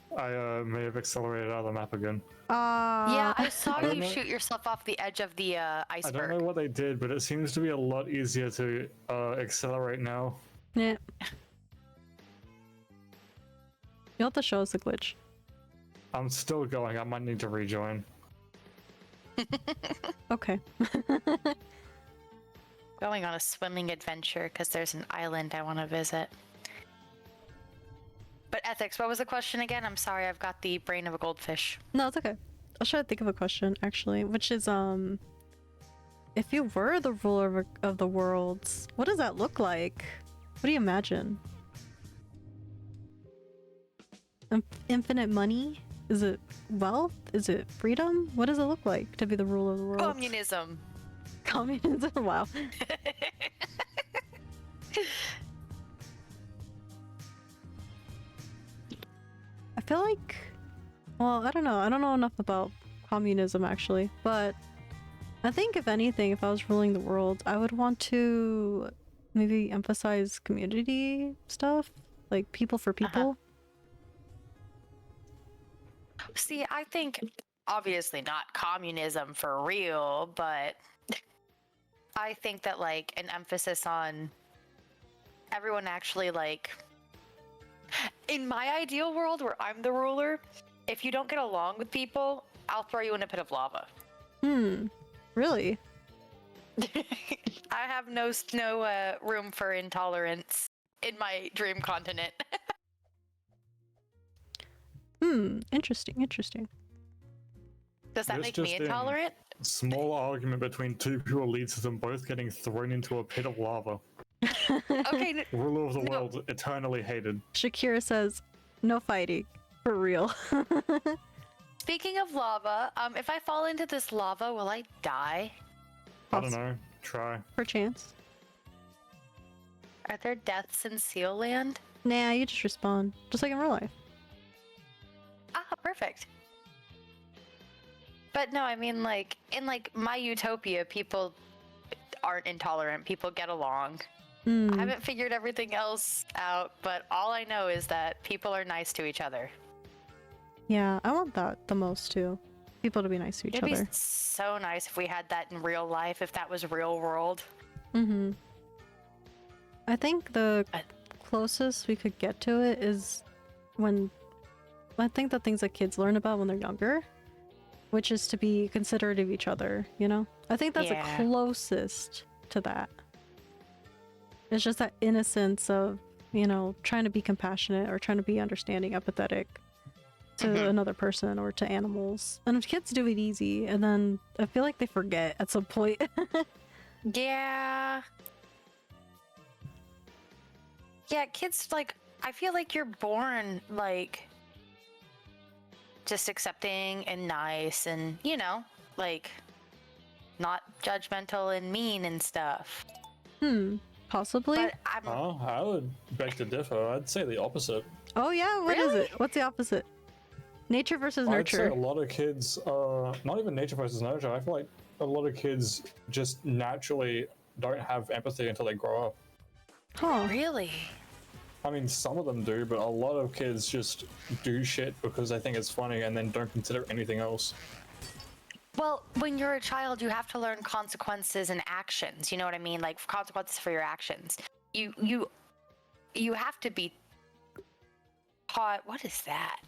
What? I may have accelerated out of the map again. Yeah, I saw I don't you know- shoot yourself off the edge of the I iceberg. don't know what they did, but it seems to be a lot easier to accelerate now. Yeah. You'll have to show us the glitch. I'm still going, I might need to rejoin. Okay. Going on a swimming adventure because there's an island I want to visit. But ethics, what was the question again? I'm sorry, I've got the brain of a goldfish. No, it's okay. I'll try to think of a question, actually, which is, if you were the ruler of the worlds, what does that look like? What do you imagine? Infinite money? Is it wealth? Is it freedom? What does it look like to be the ruler of the world? Communism. Communism? Wow. I feel like, well, I don't know. I don't know enough about communism actually, but I think if anything, if I was ruling the world, I would want to maybe emphasize community stuff, like people for people. See, I think obviously not communism for real, but I think that like an emphasis on everyone actually like in my ideal world where I'm the ruler, if you don't get along with people, I'll throw you in a pit of lava. Really? I have no room for intolerance in my dream continent. Interesting. Does that This make me just in. intolerant? Small argument between two people leads to them both getting thrown into a pit of lava. Okay, Ruler of the No. world, eternally hated. Shakira says, no fighting. For real. speaking of lava, if I fall into this lava, will I die? I don't know. Try. Perchance. Are there deaths in Seal Land? Nah, you just respawn. Just like in real life. Ah, perfect. But no, I mean, like, in, like, my utopia, people aren't intolerant. People get along. I Mm, haven't figured everything else out, but all I know is that people are nice to each other. yeah, I want that the most too. People to be nice to each It'd be other. so nice if we had that in real life, if that was real world. Mm-hmm. I think the I- closest we could get to it is when I think the things that kids learn about when they're younger, which is to be considerate of each other, you know? I think that's the Yeah. closest to that. It's just that innocence of, you know, trying to be compassionate or trying to be understanding, empathetic to Mhm. another person or to animals. And kids do it easy, and then I feel like they forget at some point. Yeah. Yeah, kids, like, I feel like you're born, like, just accepting and nice and, you know, like, not judgmental and mean and stuff. Possibly. But I'm Oh, I would beg to differ. I'd say the opposite. Oh yeah, what is Really? it? What's the opposite? Nature versus I'd say nurture. a lot of kids, not even nature versus nurture. I feel like a lot of kids just naturally don't have empathy until they grow up. Huh. really. I mean, some of them do, but a lot of kids just do shit because they think it's funny and then don't consider anything else. Well, when you're a child, you have to learn consequences and actions. You know what I mean? Like consequences for your actions. You have to be taught. What is that?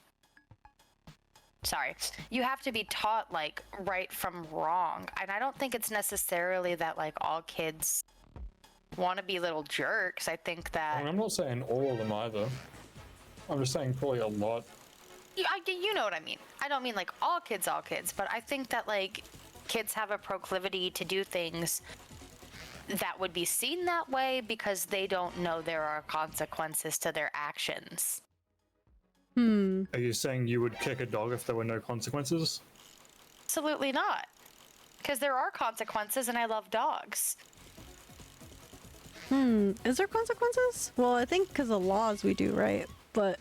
Sorry. You have to be taught like right from wrong. And I don't think it's necessarily that like all kids want to be little jerks. I think I that mean, I'm not saying all of them either. I'm just saying probably a lot. you know what I mean. I don't mean like all kids, but I think that like kids have a proclivity to do things that would be seen that way because they don't know there are consequences to their actions. Are you saying you would kick a dog if there were no consequences? Absolutely not. Because there are consequences and I love dogs. Is there consequences? Well, I think because of laws we do, right? But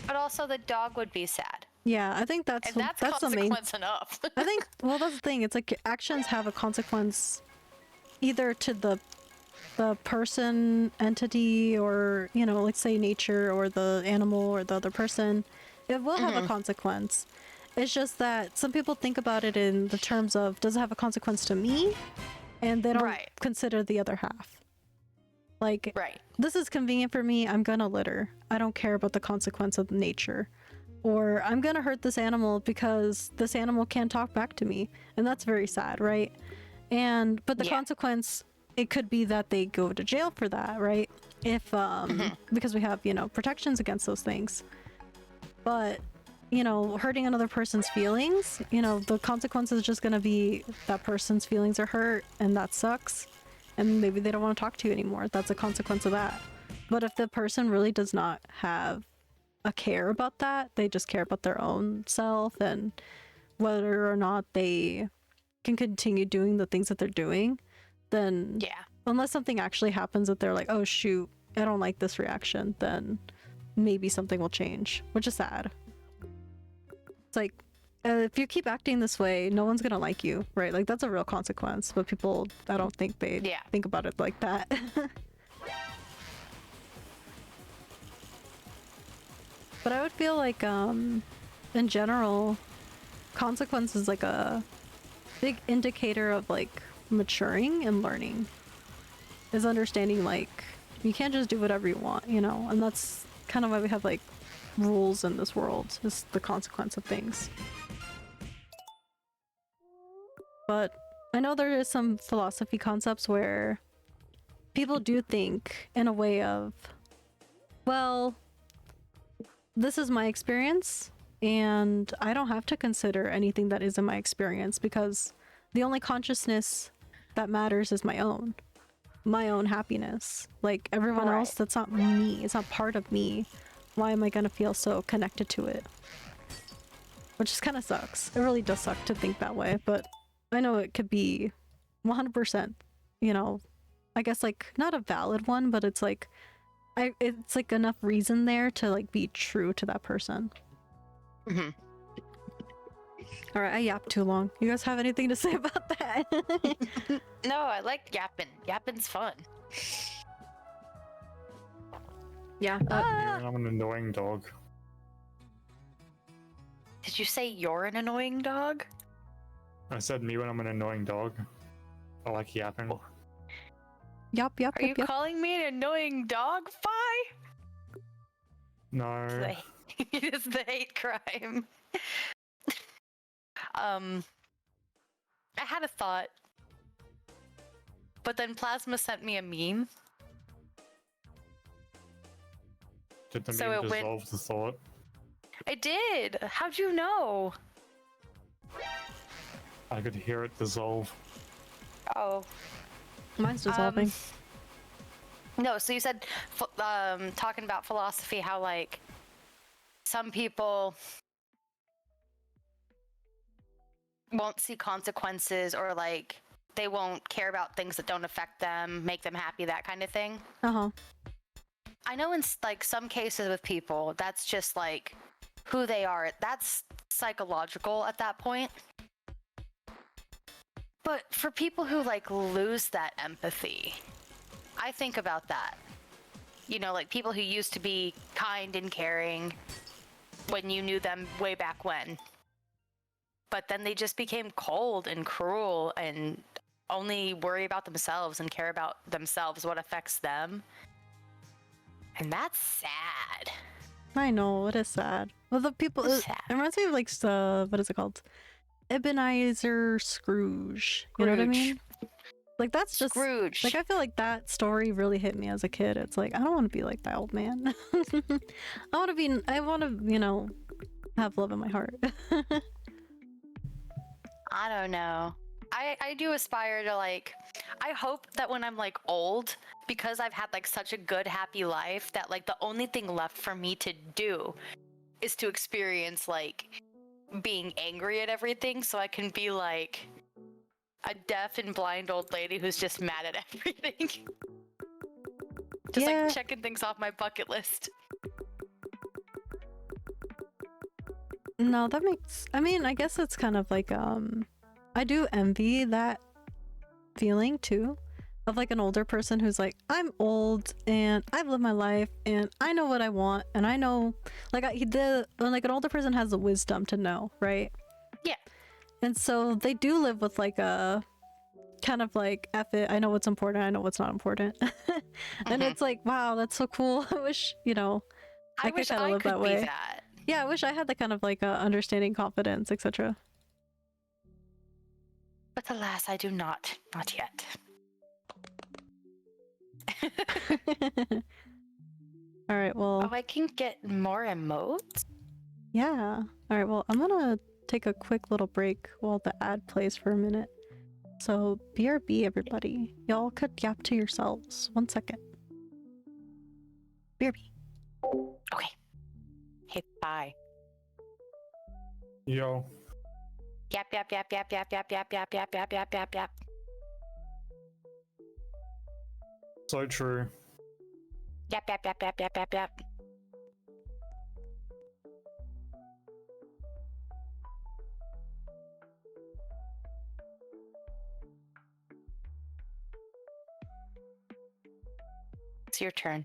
But also the dog would be sad. yeah, I think And that's the main. consequence enough. I think well, that's the thing. It's like actions have a consequence, either to the person, entity, or you know, let's say nature, or the animal, or the other person. It will have a consequence. It's just that some people think about it in the terms of does it have a consequence to me, and they don't Right. consider the other half. Like, Right. this is convenient for me, I'm gonna litter. I don't care about the consequence of nature. Or I'm gonna hurt this animal because this animal can't talk back to me. And that's very sad, right? But the Yeah. consequence, it could be that they go to jail for that, right? If, because we have, you know, protections against those things. But, you know, hurting another person's feelings, you know, the consequence is just gonna be that person's feelings are hurt and that sucks. And maybe they don't want to talk to you anymore. That's a consequence of that. But if the person really does not have a care about that, they just care about their own self and whether or not they can continue doing the things that they're doing, then Yeah. unless something actually happens that they're like, oh shoot, I don't like this reaction, then maybe something will change, which is sad. It's like, if you keep acting this way, no one's gonna like you, right? Like that's a real consequence, but people, I don't think they Yeah. think about it like that. But I would feel like, in general, consequence is like a big indicator of like maturing and learning. Is understanding like you can't just do whatever you want, you know, and that's kind of why we have like rules in this world. Is the consequence of things. But I know there is some philosophy concepts where people do think in a way of, well, this is my experience and I don't have to consider anything that isn't my experience because the only consciousness that matters is my own happiness. Like everyone else, that's not me. It's not part of me. Why am I gonna feel so connected to it? Which just kind of sucks. It really does suck to think that way, but I know it could be 100%, you know, I guess like not a valid one, but it's like it's like enough reason there to like be true to that person. Mhm. All right, I yapped too long. You guys have anything to say about that? No, I like yapping. Yapping's fun. Yeah. Me when I'm an annoying dog. Did you say you're an annoying dog? I said me when I'm an annoying dog. I like yapping. Yup. Are you calling me an annoying dog, Fi? No. It is the hate crime. I had a thought, but then Plasma sent me a meme. Did the So meme it went- dissolve the thought? I did. How'd you know? I could hear it dissolve. Oh. Mine's dissolving. No, so you said, talking about philosophy, how like some people won't see consequences, or like they won't care about things that don't affect them, make them happy, that kind of thing. Uh-huh. I know in like some cases with people, that's just like who they are. That's psychological at that point. But for people who like lose that empathy, I think about that. You know, like people who used to be kind and caring when you knew them way back when. But then they just became cold and cruel and only worry about themselves and care about themselves, what affects them. And that's sad. I know, it is sad. Well, the people, It's it sad. reminds me of like, what is it called? Ebenezer Scrooge. You know what I mean? Like, that's just, Scrooge. like, I feel like that story really hit me as a kid. It's like, I don't want to be like that old man. I want to, you know, have love in my heart. I don't know. I do aspire to like, I hope that when I'm like old, because I've had like such a good, happy life, that like the only thing left for me to do is to experience like being angry at everything, so I can be like a deaf and blind old lady who's just mad at everything. Just Yeah. like checking things off my bucket list. No, that makes, I mean, I guess it's kind of like, I do envy that feeling too, of like an older person who's like, I'm old and I've lived my life and I know what I want and I know, like, like an older person has the wisdom to know, right? Yeah. And so they do live with like a kind of like, F it, I know what's important, I know what's not important. And it's like, wow, that's so cool. I wish, you know, I could wish kinda I live could that be way. that. Yeah, I wish I had that kind of like understanding, confidence, etc. But alas, I do not. Not yet. All right, well, Oh, I can get more emotes? yeah. All right, well, I'm gonna take a quick little break while the ad plays for a minute. So, BRB, everybody. Y'all could yap to yourselves. 1 second. BRB. Okay. Hey, bye. Yo. Yap, yap, yap, yap, yap, yap, yap, yap, yap, yap, yap, yap, yap. So true. Yap, yap, yap, yap, yap, yap, yap. It's your turn.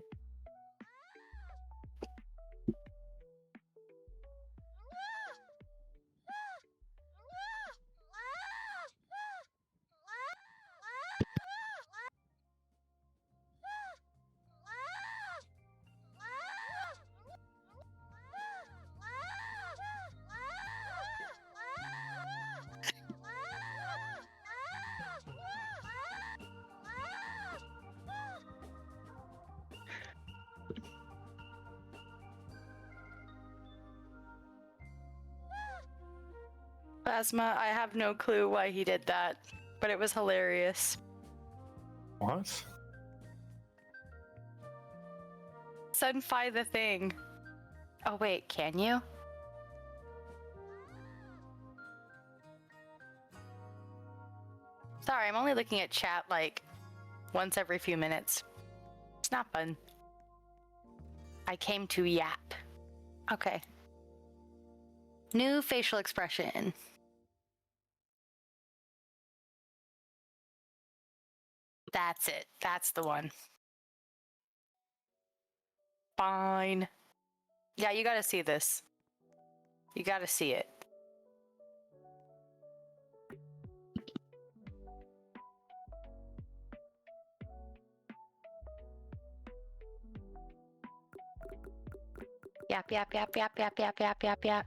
Plasma, I have no clue why he did that, but it was hilarious. What? Send Fi the thing. Oh wait, can you? Sorry, I'm only looking at chat like once every few minutes. It's not fun. I came to yap. Okay. New facial expression. That's it. That's the one. Fine. Yeah, you gotta see this. You gotta see it. Yap, yap, yap, yap, yap, yap, yap, yap, yap.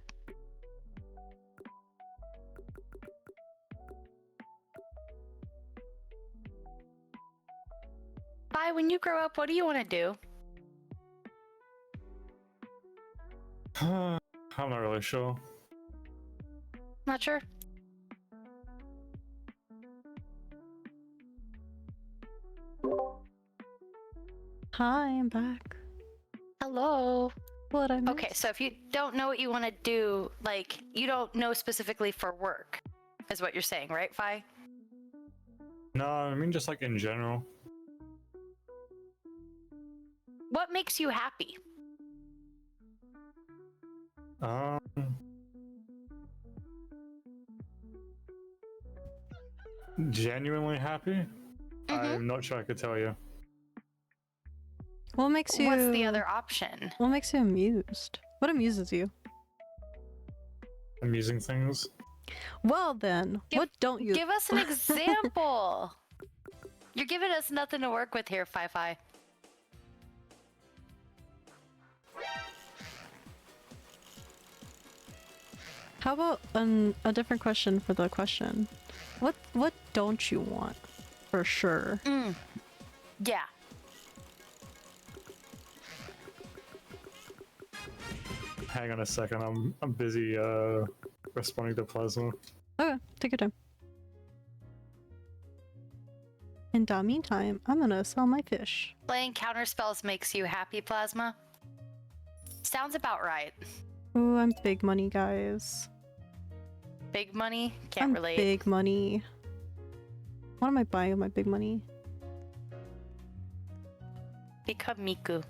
Bye, when you grow up, what do you want to do? I'm not really sure. Not sure. Hi, I'm back. Hello. What I missed? Okay, so if you don't know what you want to do, like, you don't know specifically for work, is what you're saying, right, Fi? No, I mean just like in general. What makes you happy? Um, genuinely happy? I'm not sure I could tell you. What makes you? What's the other option? What makes you amused? What amuses you? Amusing things. Well then, what don't you? Give us an example. You're giving us nothing to work with here, Fi. How about a different question for the question? What don't you want? For sure. Yeah. Hang on a second, I'm busy responding to Plasma. Okay, take your time. In the meantime, I'm gonna sell my fish. Playing counterspells makes you happy, Plasma? Sounds about right. Ooh, I'm big money, guys. Big money? Can't I'm relate. big money. What am I buying with my big money? Become Miku.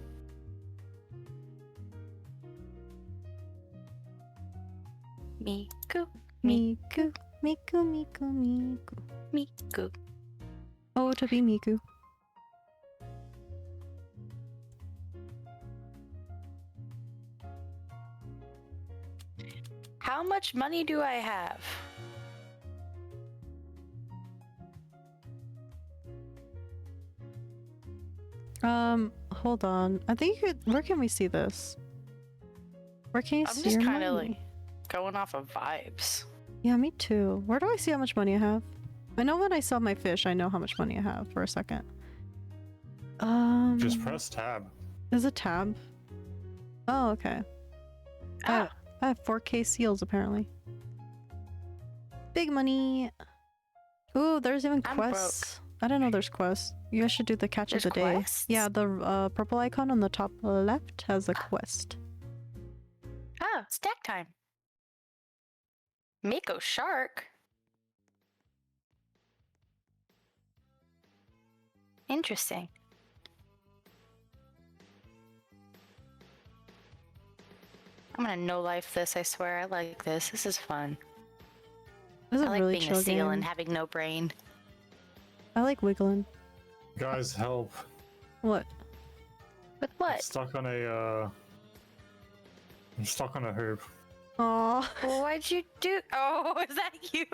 Miku. Miku, Miku, Miku, Miku. Miku. Oh, to be Miku. How much money do I have? Hold on. I think you could. Where can we see this? Where can you I'm see just your kind of money? like going off of vibes. Yeah, me too. Where do I see how much money I have? I know when I sell my fish, I know how much money I have for a second. Just press tab. Is a tab? Oh, okay. Ah, I have 4K seals apparently. Big money. Ooh, there's even I'm quests. I didn't know there's quests. You guys should do the catch There's of the day. quests? Yeah, the purple icon on the top left has a quest. stack time. Mako Shark? Interesting. I'm gonna no-life this, I swear. I like this. This is fun. This is I a like really being chill a seal game. and having no brain. I like wiggling. Guys, help. What? With I'm what? stuck on a hoop. Aw. Well, why'd you do? Oh, is that you?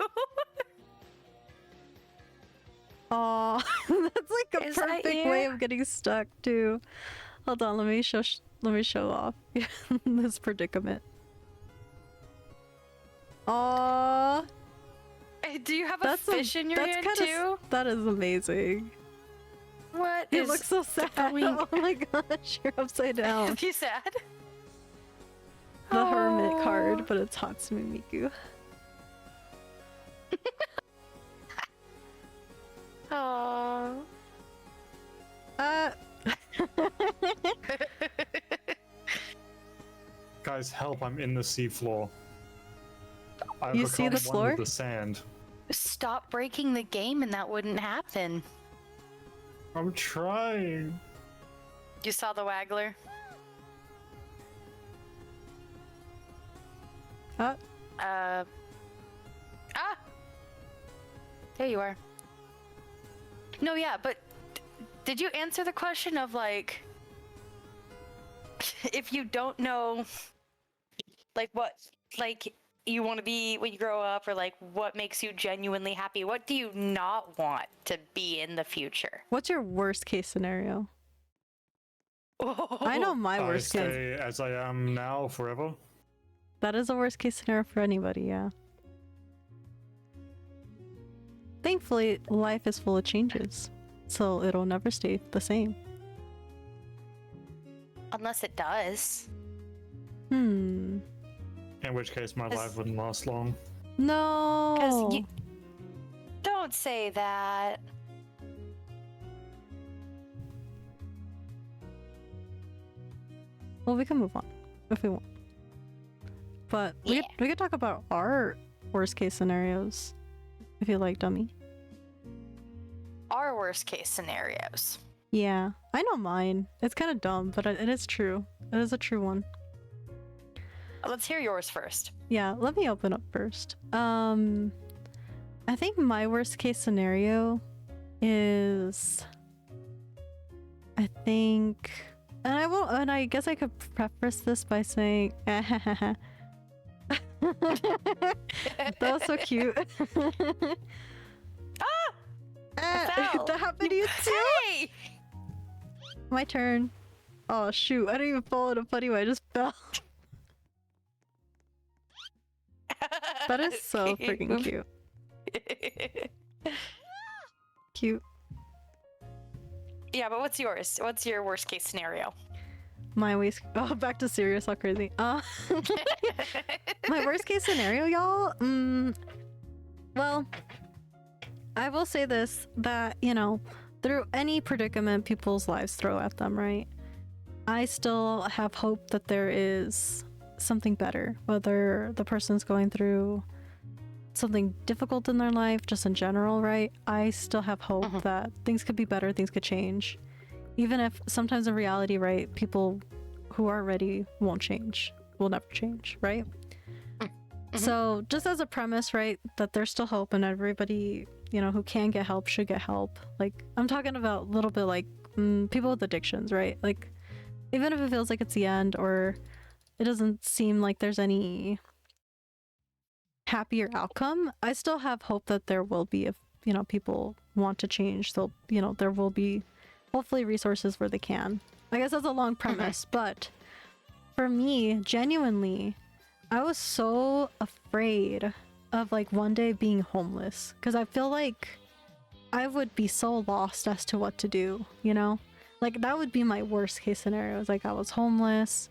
Aw. That's like a Is that perfect way you? of getting stuck too. Hold on, let me show off this predicament. Aw. Hey, do you have a fish in your hand too? That is amazing. What You is look so sad. going- Oh my gosh, you're upside down. Is he sad? The hermit Oh. card, but it's Hatsune Miku. Oh. Guys, help! I'm in the seafloor. I've You see become the one floor? with the sand. Stop breaking the game and that wouldn't happen. I'm trying. You saw the waggler? Ah, Ah! There you are. No, yeah, but did you answer the question of like... if you don't know, like what, like you want to be when you grow up, or like what makes you genuinely happy, what do you not want to be in the future? What's your worst case scenario? I know my I worst case. stay as I am now forever. That is a worst case scenario for anybody, yeah. Thankfully, life is full of changes, so it'll never stay the same. Unless it does. Hmm. In which case, my life wouldn't last long. No. Because you don't say that. Well, we can move on if we want. But we could talk about our worst case scenarios if you like, dummy. Our worst case scenarios. Yeah, I know mine. It's kind of dumb, but it is true. It is a true one. Let's hear yours first. Yeah, let me open up first. I think my worst case scenario is, I think, and I guess I could preface this by saying, that was so cute. I fell. That happened to you too? Hey! My turn. Oh shoot, I didn't even fall in a funny way, I just fell. That is so freaking cute. Cute. Yeah, but what's yours? What's your worst case scenario? My waist. Oh, back to serious. All crazy. My worst case scenario, y'all. Well, I will say this: that through any predicament people's lives throw at them, right? I still have hope that there is something better, whether the person's going through something difficult in their life, just in general, right? I still have hope that things could be better, things could change. Even if sometimes in reality, right, people who are ready won't change, will never change, right? So just as a premise, right, that there's still hope and everybody, who can get help should get help. Like, I'm talking about a little bit like people with addictions, right? Like, even if it feels like it's the end or it doesn't seem like there's any happier outcome, I still have hope that there will be if people want to change. They'll there will be hopefully resources where they can. I guess that's a long premise, but for me, genuinely, I was so afraid of like one day being homeless because I feel like I would be so lost as to what to do, like that would be my worst case scenario. It's like I was homeless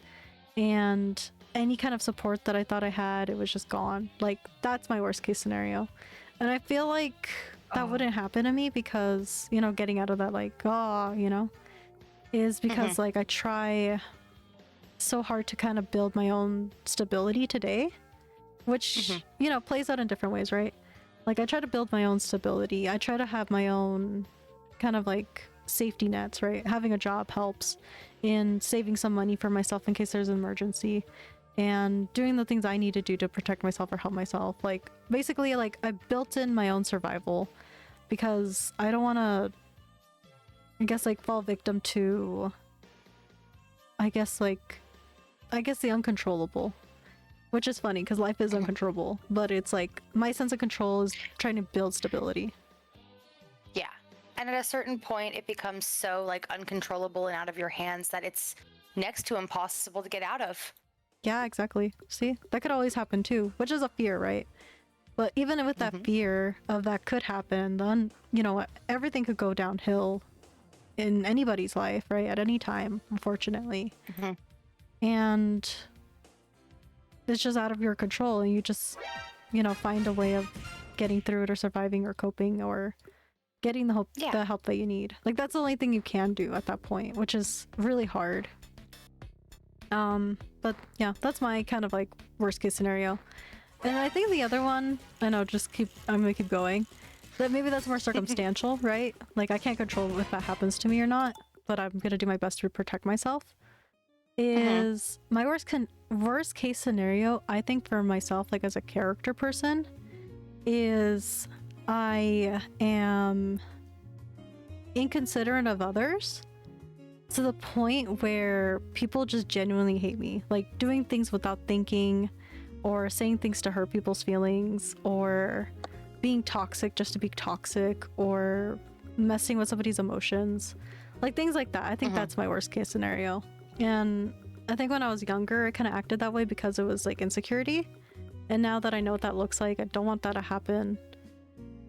and any kind of support that I thought I had, it was just gone. Like, that's my worst case scenario. And I feel like that wouldn't happen to me because, getting out of that, like, is because, like, I try so hard to kind of build my own stability today, which, plays out in different ways, right? Like, I try to build my own stability. I try to have my own kind of, like, safety nets, right? Having a job helps in saving some money for myself in case there's an emergency, and doing the things I need to do to protect myself or help myself. Like, basically, like, I built in my own survival because I don't want to, I guess, like, fall victim to, I guess the uncontrollable, which is funny because life is uncontrollable, but it's like my sense of control is trying to build stability. Yeah. And at a certain point, it becomes so, like, uncontrollable and out of your hands that it's next to impossible to get out of. Yeah, exactly. See, that could always happen too, which is a fear, right? But even with that fear of that could happen, then, everything could go downhill in anybody's life, right? At any time, unfortunately. And it's just out of your control, and you just, find a way of getting through it or surviving or coping or getting the help that you need. Like, that's the only thing you can do at that point, which is really hard. But yeah, that's my kind of like worst case scenario. And I think the other one, I'm gonna keep going, that maybe that's more circumstantial, right? Like, I can't control if that happens to me or not, but I'm gonna do my best to protect myself. Is my worst case scenario, I think, for myself, like as a character person, is I am inconsiderate of others. to the point where people just genuinely hate me, like doing things without thinking, or saying things to hurt people's feelings, or being toxic just to be toxic, or messing with somebody's emotions, like things like that. I think that's my worst case scenario. And I think when I was younger, I kind of acted that way because it was like insecurity. And now that I know what that looks like, I don't want that to happen.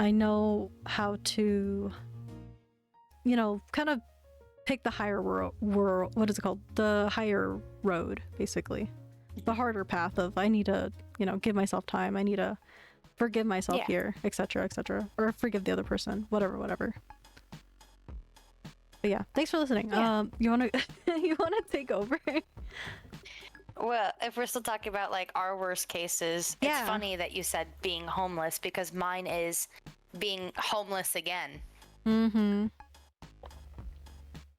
I know how to, you know, kind of pick the higher what is it called? The higher road, basically. The harder path of, I need to, you know, give myself time. I need to forgive myself here, etc., etc., or forgive the other person, whatever. But yeah, thanks for listening. You want to you want to take over? Well, if we're still talking about like our worst cases, it's funny that you said being homeless, because mine is being homeless again.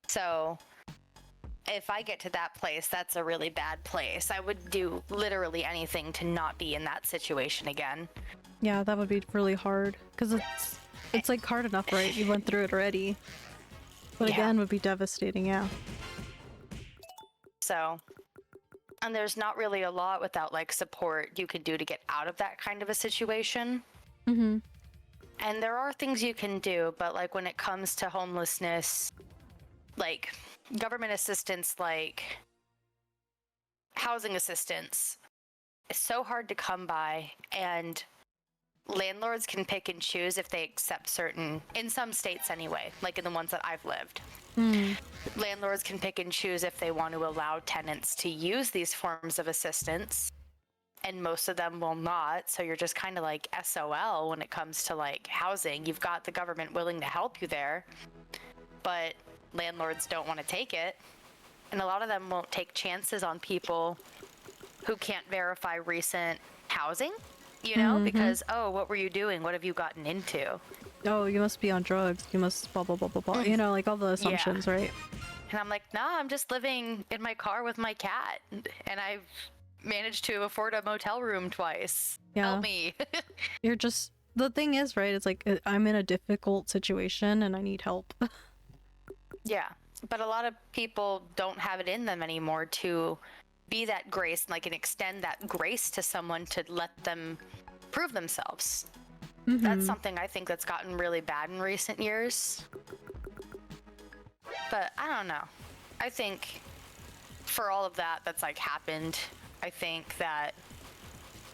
So if I get to that place, that's a really bad place. I would do literally anything to not be in that situation again. Yeah, that would be really hard, because it's like hard enough, right? You went through it already. But again, would be devastating, yeah. So, and there's not really a lot without like support you could do to get out of that kind of a situation. And there are things you can do, but like when it comes to homelessness, like government assistance, like housing assistance, is so hard to come by, and landlords can pick and choose if they accept certain, in some states anyway, like in the ones that I've lived. Landlords can pick and choose if they want to allow tenants to use these forms of assistance, and most of them will not. So you're just kind of like SOL when it comes to like housing. You've got the government willing to help you there, but landlords don't want to take it, and a lot of them won't take chances on people who can't verify recent housing, you know, because, oh, what were you doing? What have you gotten into? Oh, you must be on drugs. You must blah, blah, blah, blah, blah. You know, like all the assumptions, right? And I'm like, nah, I'm just living in my car with my cat, and I've managed to afford a motel room twice. Help me. You're just, the thing is, right, it's like, I'm in a difficult situation and I need help. Yeah, but a lot of people don't have it in them anymore to be that grace, like, and extend that grace to someone to let them prove themselves. That's something I think that's gotten really bad in recent years. But I don't know. I think for all of that that's like happened, I think that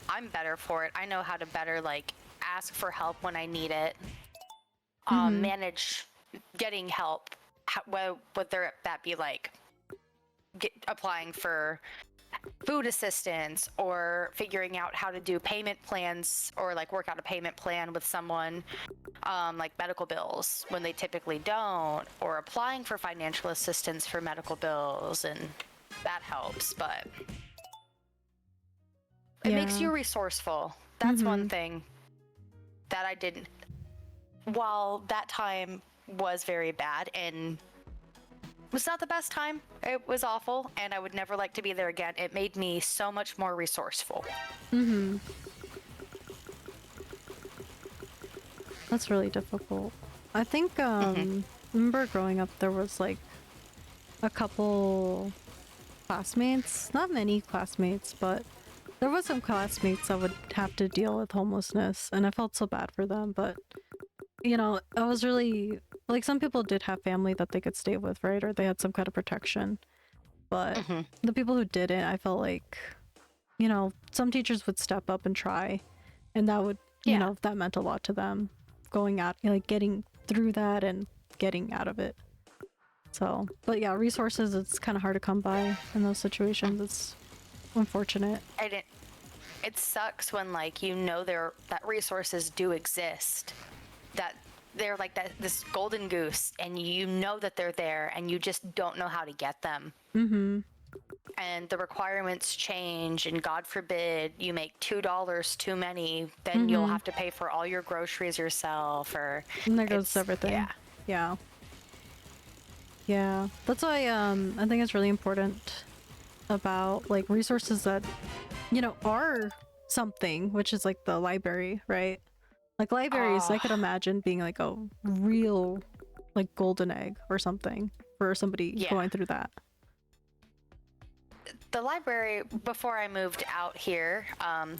I'm better for it. I know how to better like ask for help when I need it. Manage getting help, whether that be like applying for food assistance or figuring out how to do payment plans, or like work out a payment plan with someone, like medical bills when they typically don't, or applying for financial assistance for medical bills, and that helps. But it makes you resourceful. That's one thing that I didn't, while that time was very bad and was not the best time, it was awful, and I would never like to be there again. It made me so much more resourceful. That's really difficult. I think, remember growing up, there was like a couple classmates, not many classmates, but there was some classmates that would have to deal with homelessness, and I felt so bad for them. But you know, I was really, like, some people did have family that they could stay with, right? Or they had some kind of protection. But the people who didn't, I felt like, you know, some teachers would step up and try, and that would, you know, that meant a lot to them, going out, like, getting through that and getting out of it. So, but yeah, resources, it's kind of hard to come by in those situations. It's unfortunate. It sucks when, like, you know that resources do exist, that they're like this golden goose, and you know that they're there, and you just don't know how to get them. And the requirements change, and God forbid you make $2 too many, then you'll have to pay for all your groceries yourself, or and there goes everything. Yeah. That's why I think it's really important about like resources that, you know, are something, which is like the library, right? Like libraries, I could imagine being like a real like golden egg or something for somebody Yeah. going through that? The library, before I moved out here,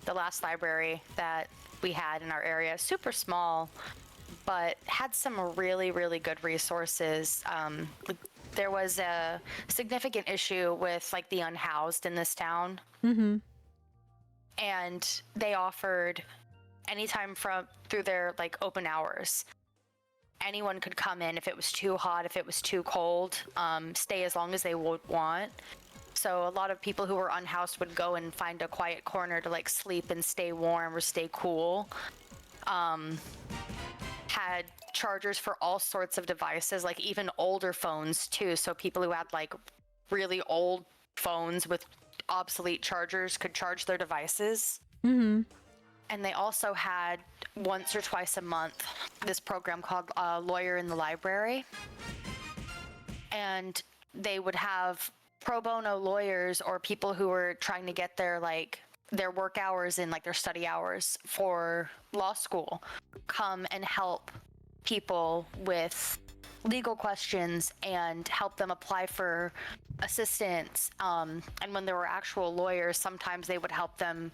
the last library that we had in our area, super small, but had some really, really good resources. There was a significant issue with like the unhoused in this town, Mm-hmm. and they offered anytime through their like open hours. Anyone could come in if it was too hot, if it was too cold, stay as long as they would want. So a lot of people who were unhoused would go and find a quiet corner to like sleep and stay warm or stay cool. Had chargers for all sorts of devices, like even older phones too. So people who had like really old phones with obsolete chargers could charge their devices. Mm-hmm. And they also had once or twice a month this program called Lawyer in the Library. And they would have pro bono lawyers or people who were trying to get their work hours in, like their study hours for law school, come and help people with legal questions and help them apply for assistance. And when there were actual lawyers, sometimes they would help them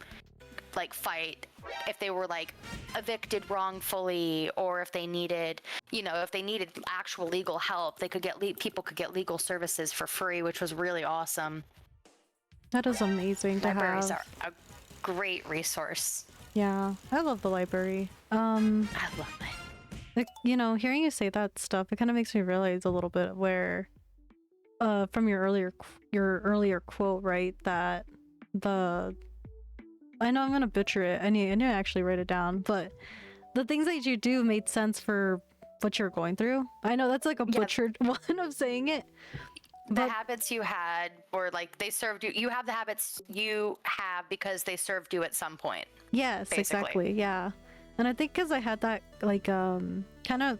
like fight if they were like evicted wrongfully, or if they needed, if they needed actual legal help, they could get people could get legal services for free, which was really awesome. That is amazing to Libraries have. are a great resource. Yeah, I love the library. I love it. Like, hearing you say that stuff, it kind of makes me realize a little bit where, from your earlier quote, right? That I know I'm gonna butcher it. I need to actually write it down, but the things that you do made sense for what you're going through. I know that's like a butchered one of saying it. The habits you had were like they served you. You have the habits you have because they served you at some point. Yes, basically. exactly. Yeah. And I think because I had that like kind of,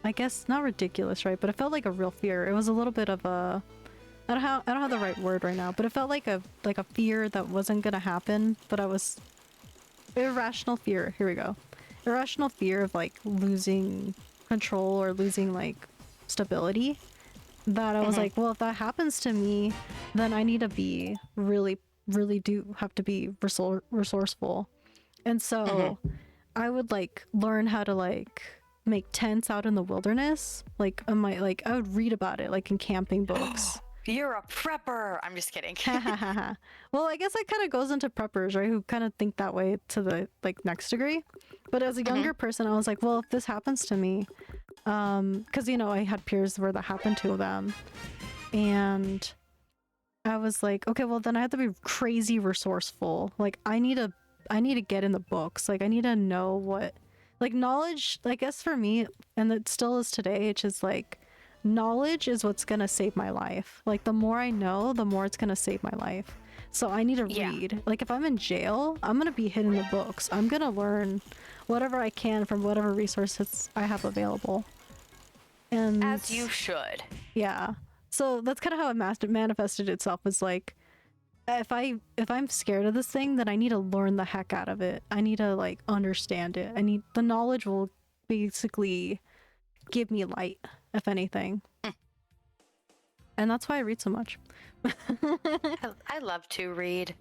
I guess not ridiculous, right? But it felt like a real fear. It was a little bit of a, I don't have the right word right now, but it felt like a fear that wasn't gonna happen, but I was irrational fear. Here we go. Irrational fear of like losing control or losing like stability. That I was like, well, if that happens to me, then I need to be really do have to be resourceful. And so I would like learn how to like make tents out in the wilderness. Like I would read about it like in camping books. You're a prepper. I'm just kidding. Well, I guess that kind of goes into preppers, right? Who kind of think that way to the like next degree. But as a younger person, I was like, well, if this happens to me, because I had peers where that happened to them, and I was like, okay, well then I have to be crazy resourceful. Like I need to get in the books. Like I need to know what, like knowledge. I guess for me, and it still is today. It's just like knowledge is what's gonna save my life. Like the more I know, the more it's gonna save my life. So I need to read. Like if I'm in jail, I'm gonna be hitting the books. I'm gonna learn whatever I can from whatever resources I have available. And As you should. yeah. So that's kind of how it manifested itself. Was like, if I'm scared of this thing, then I need to learn the heck out of it. I need to like understand it. The knowledge will basically give me light, if anything. And that's why I read so much. I love to read.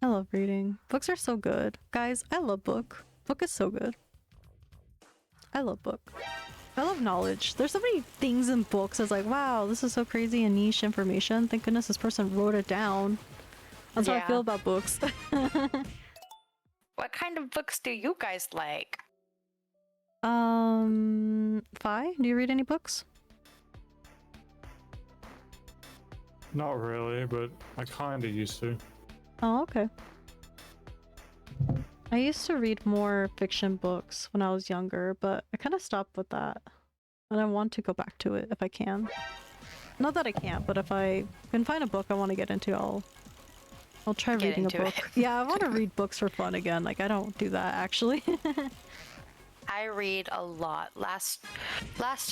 I love reading. Books are so good. Guys, I love book. Book is so good. I love book. I love knowledge. There's so many things in books. It's like, wow, this is so crazy and niche information. Thank goodness this person wrote it down. That's how I feel about books. What kind of books do you guys like? Fi, do you read any books? Not really, but I kind of used to. Oh, okay. I used to read more fiction books when I was younger, but I kind of stopped with that. And I want to go back to it if I can. Not that I can't, but if I can find a book I want to get into, I'll try reading a book. Yeah, I want to read books for fun again. Like, I don't do that, actually. I read a lot. Last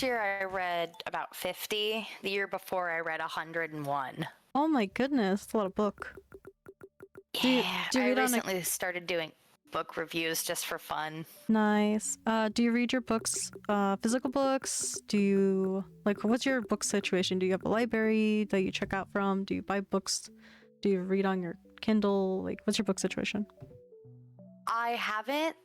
year I read about 50. The year before I read 101. Oh my goodness, that's a lot of book. Yeah, I recently started doing book reviews just for fun. Nice. Do you read your books, physical books? Do you, like, what's your book situation? Do you have a library that you check out from? Do you buy books? Do you read on your Kindle? Like, what's your book situation? I haven't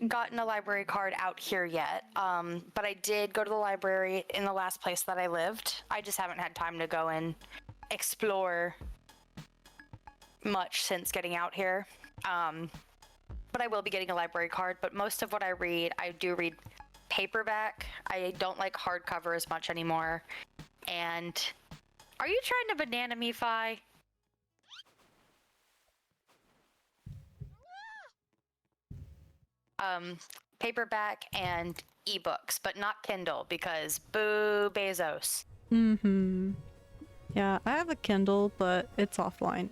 gotten a library card out here yet, but I did go to the library in the last place that I lived. I just haven't had time to go and explore much since getting out here. But I will be getting a library card, but most of what I do read paperback. I don't like hardcover as much anymore. And are you trying to banana me, Fi? Paperback and ebooks, but not Kindle because boo Bezos. Mm-hmm. Yeah, I have a Kindle, but it's offline.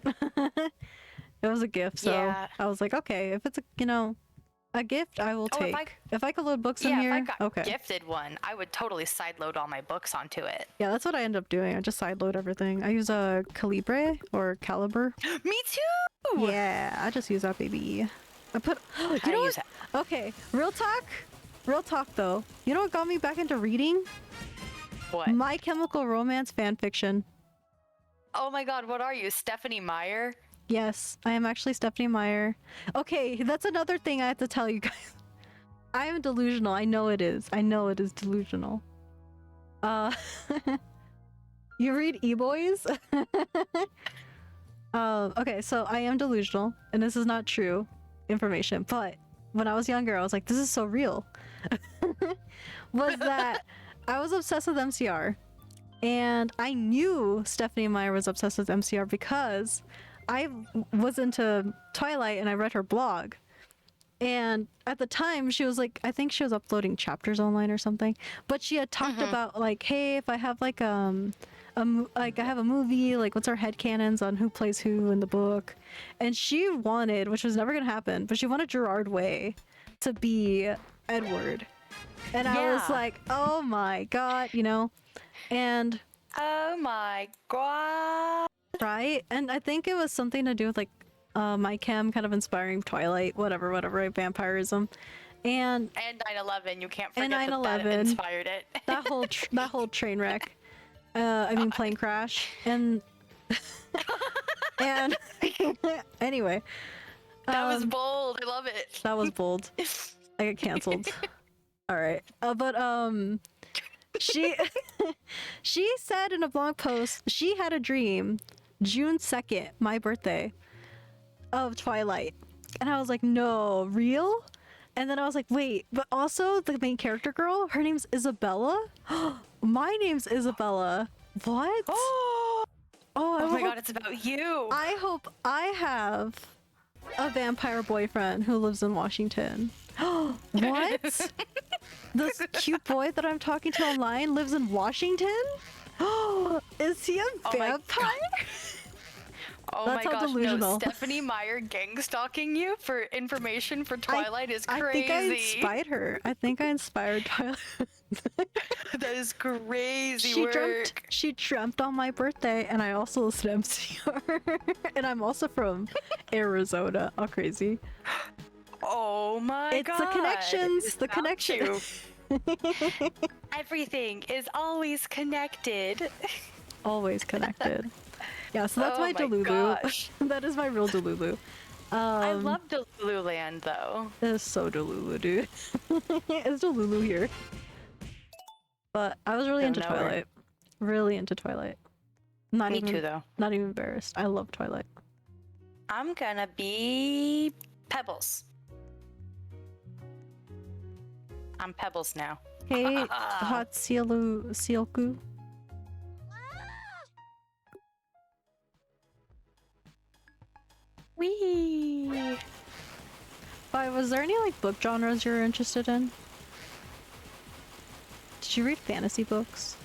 It was a gift, so Yeah. I was like, okay, if it's a gift, I will Oh, take. If I could load books in Yeah, here, if I got okay. gifted one, I would totally sideload all my books onto it. Yeah, that's what I end up doing. I just sideload everything. I use a Calibre or Caliber. Me too. Yeah, I just use that baby. I put. You I know use what? it. Okay, real talk though. You know what got me back into reading? What? My Chemical Romance fan fiction. Oh my God, what are you, Stephanie Meyer? Yes, I am actually Stephanie Meyer. Okay, that's another thing I have to tell you guys. I am delusional. I know it is. I know it is delusional. You read e-boys? Okay, so I am delusional, and this is not true information, but when I was younger, I was like, this is so real. Was that I was obsessed with MCR, and I knew Stephanie Meyer was obsessed with MCR because I was into Twilight and I read her blog. And at the time, she was like, I think she was uploading chapters online or something. But she had talked about like, hey, if I have like like I have a movie, like what's our headcanons on who plays who in the book? And she wanted, which was never gonna happen, but she wanted Gerard Way to be Edward. And I was Yeah. like, oh my god, you know? And Oh my God. right? And I think it was something to do with like my chem kind of inspiring Twilight, whatever, right? Vampirism. And 9/11, you can't And forget that 9/11. inspired it. that whole train wreck. I mean plane crash. And and anyway. That was bold. I love it. That was bold. I got canceled. Alright. But she she said in a blog post she had a dream June 2nd, my birthday, of Twilight. And I was like, no, real? And then I was like, wait, but also the main character girl, her name's Isabella? My name's Isabella. What? Oh my hope, God, it's about you. I hope I have a vampire boyfriend who lives in Washington. What? This cute boy that I'm talking to online lives in Washington? Is he a vampire? Oh That's my how gosh, delusional. no, Stephanie Meyer gang stalking you for information for Twilight is crazy. I think I inspired her. I think I inspired Twilight. That is crazy work. She dreamt on my birthday, and I also listened to MCR. And I'm also from Arizona. All crazy. Oh my It's God. the connections. It's The about connection. you. Everything is always connected. Always connected. Yeah, so that's Oh my my Delulu. gosh. That is my real Delulu. I love Delulu Land though. It is so Delulu, dude. It's Delulu here. But I was really Don't into know her. Twilight. Really into Twilight. Not Me even, too though. Not even embarrassed. I love Twilight. I'm gonna be Pebbles. I'm Pebbles now. Hey, hot Uguus. Wee. Was there any like book genres you're interested in? Did you read fantasy books?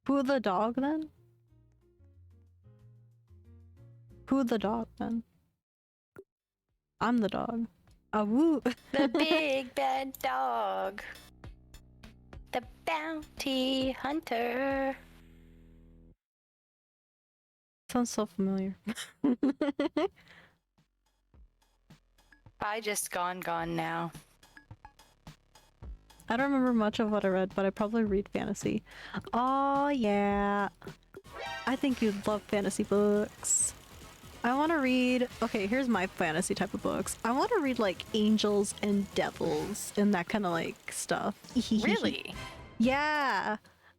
Who the dog then? Who the dog then? I'm the dog. Ah woo. The big bad dog. The bounty hunter. Sounds so familiar. I just gone now. I don't remember much of what I read, but I probably read fantasy. Oh yeah. I think you'd love fantasy books. I want to read... Okay, here's my fantasy type of books. I want to read like angels and devils and that kind of like stuff. Really? Yeah.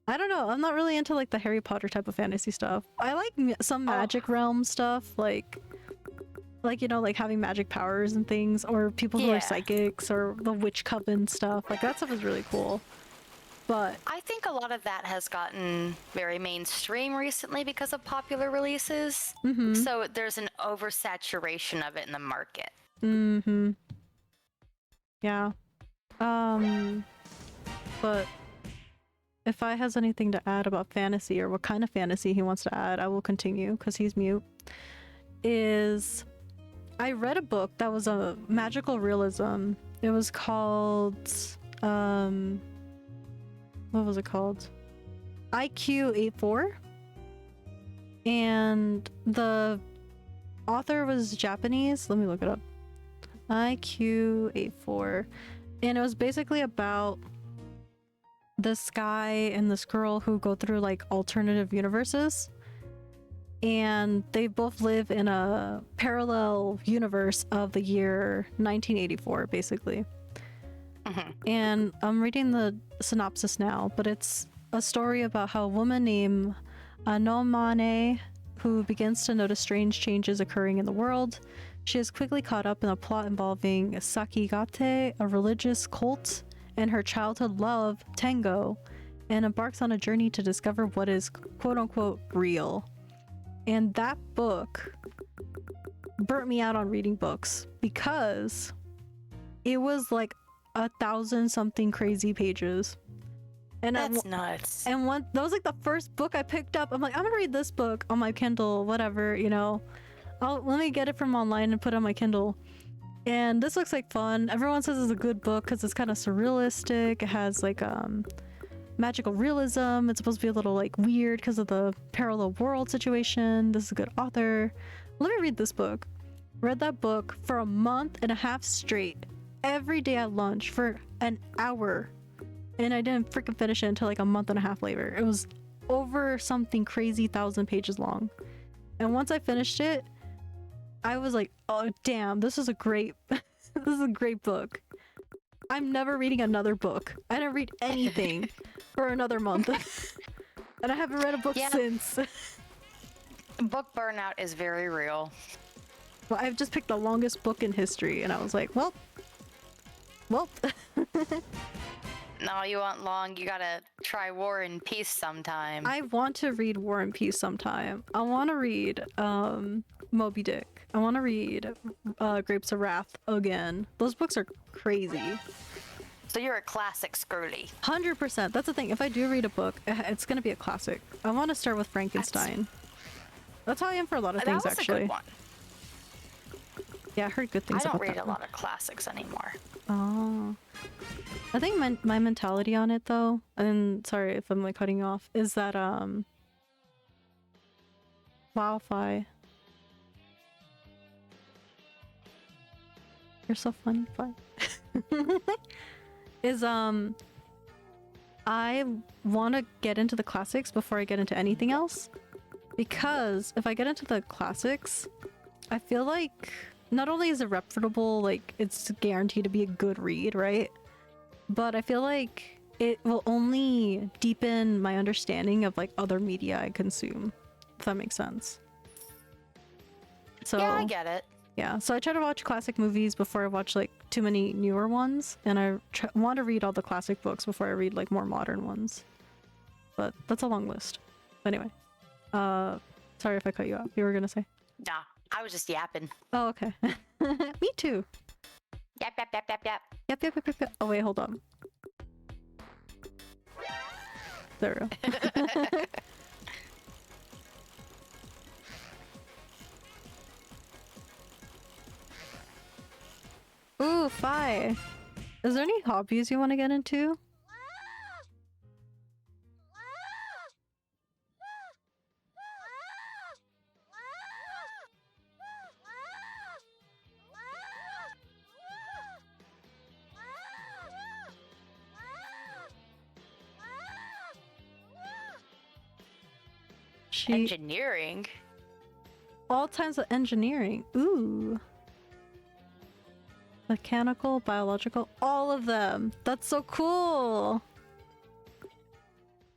I don't know. I'm not really into like the Harry Potter type of fantasy stuff. I like some magic realm stuff, like you know, like having magic powers and things, or people who are psychics, or the witch coven stuff. Like that stuff is really cool. But I think a lot of that has gotten very mainstream recently because of popular releases. So there's an oversaturation of it in the market. Yeah. But if I has anything to add about fantasy or what kind of fantasy he wants to add, I will continue because he's mute. I read a book that was a magical realism. It was called what was it called? IQ 84. And the author was Japanese. Let me look it up. IQ 84. And it was basically about this guy and this girl who go through like alternative universes. And they both live in a parallel universe of the year 1984, basically. And I'm reading the synopsis now, but it's a story about how a woman named Anomane, who begins to notice strange changes occurring in the world. She is quickly caught up in a plot involving Sakigate, a religious cult, and her childhood love, Tango, and embarks on a journey to discover what is quote-unquote real. And that book burnt me out on reading books because it was like 1,000-something crazy pages. And that's nuts. And that was like the first book I picked up. I'm like, I'm gonna read this book on my Kindle, whatever, you know. Let me get it from online and put it on my Kindle. And this looks like fun. Everyone says it's a good book because it's kind of surrealistic. It has like magical realism. It's supposed to be a little like weird because of the parallel world situation. This is a good author. Let me read this book. Read that book for a month and a half straight. Every day at lunch for an hour. And I didn't freaking finish it until like a month and a half later. It was over something crazy 1,000 pages long. And once I finished it, I was like, oh damn, this is a great this is a great book. I'm never reading another book. I didn't read anything for another month. And I haven't read a book since. Book burnout is very real. Well, I've just picked the longest book in history and I was like, well. No, you want long, you gotta try War and Peace sometime. I want to read War and Peace sometime. I want to read Moby Dick. I want to read Grapes of Wrath again. Those books are crazy. So you're a classic Scurly. 100%. That's the thing. If I do read a book, it's going to be a classic. I want to start with Frankenstein. That's how I am for a lot of things, actually. A good one. Yeah, I heard good things about that. I don't read a lot of classics anymore. Oh. I think my mentality on it, though, and sorry if I'm like cutting you off, is that Wildfire. You're so funny, Fi. Is I want to get into the classics before I get into anything else, because if I get into the classics, I feel like not only is it reputable, like it's guaranteed to be a good read, right? But I feel like it will only deepen my understanding of like other media I consume, if that makes sense. So yeah, I get it. Yeah, so I try to watch classic movies before I watch like too many newer ones, and I want to read all the classic books before I read like more modern ones. But that's a long list. Anyway, sorry if I cut you off. You were gonna say? Nah, I was just yapping. Oh, okay. Me too. Yap, yap, yap, yap, yap. Yep, yep, yep, yep, yep. Oh wait, hold on. There we go. Ooh, Fi. Is there any hobbies you want to get into? She Engineering. all times of engineering. Ooh. Mechanical, biological, all of them. That's so cool.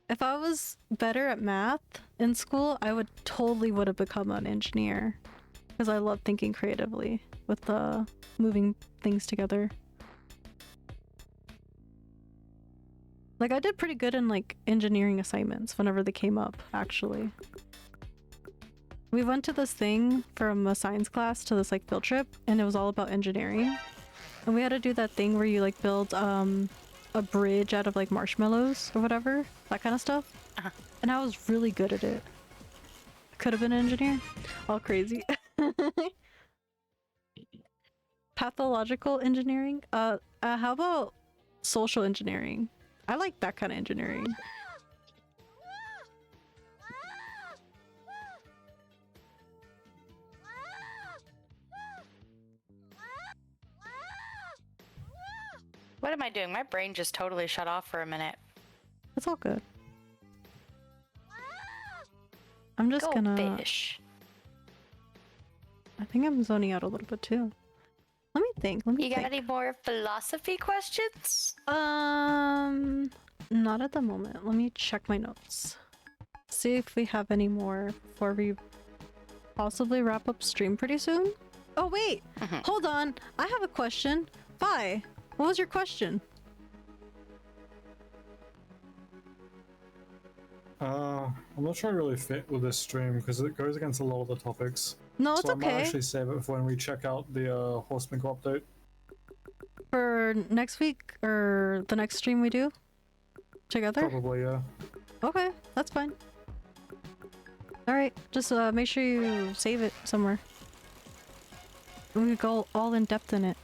If I was better at math in school, I would would have become an engineer because I love thinking creatively with the moving things together. Like I did pretty good in like engineering assignments whenever they came up, actually. We went to this thing from a science class to this like field trip and it was all about engineering. And we had to do that thing where you like build a bridge out of like marshmallows or whatever, that kind of stuff. And I was really good at it. I could have been an engineer. All crazy. Pathological engineering? How about social engineering? I like that kind of engineering. What am I doing? My brain just totally shut off for a minute. It's all good. I'm just gonna... Fish. I think I'm zoning out a little bit too. Let me think, You got any more philosophy questions? Not at the moment. Let me check my notes. See if we have any more before we possibly wrap up stream pretty soon. Oh wait, hold on. I have a question. Bye. What was your question? I'm not sure I really fit with this stream because it goes against a lot of the topics. No, it's so I might okay. actually save it for when we check out the Horseman update. For next week or the next stream we do together? Probably, yeah. Okay, that's fine. Alright, just make sure you save it somewhere. We could go all in depth in it.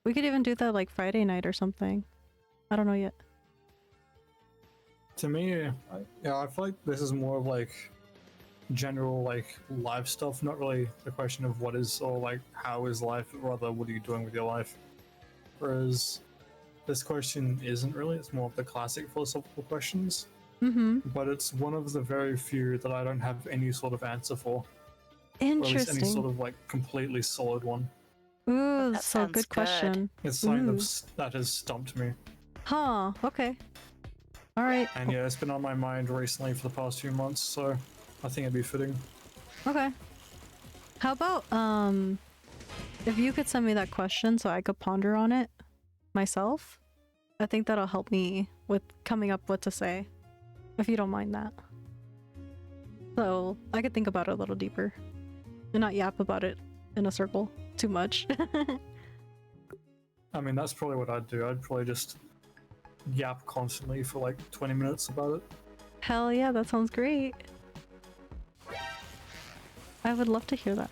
We could even do that like Friday night or something. I don't know yet. To me, I feel like this is more of like general like life stuff, not really the question of what is or like how is life, rather what are you doing with your life. Whereas this question isn't really, it's more of the classic philosophical questions. But it's one of the very few that I don't have any sort of answer for. Interesting. Or at least any sort of like completely solid one. Ooh, That so sounds good question. It's something that has stumped me. Huh, okay. Alright. And yeah, it's been on my mind recently for the past few months, so I think it'd be fitting. Okay. How about, if you could send me that question so I could ponder on it myself? I think that'll help me with coming up what to say, if you don't mind that. So I could think about it a little deeper and not yap about it in a circle too much. I mean, that's probably what I'd do. I'd probably just yap constantly for like 20 minutes about it. Hell yeah, that sounds great. I would love to hear that.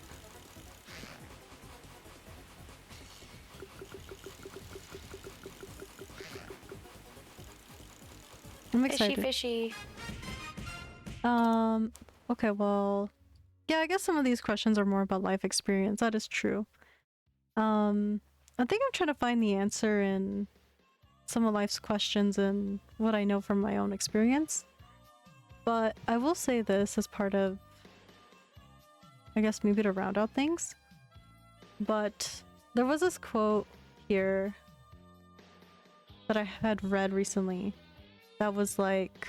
I'm excited. Fishy. Okay, well, yeah, I guess some of these questions are more about life experience. That is true. I think I'm trying to find the answer in some of life's questions and what I know from my own experience. But I will say this as part of, I guess maybe to round out things. But there was this quote here that I had read recently that was like,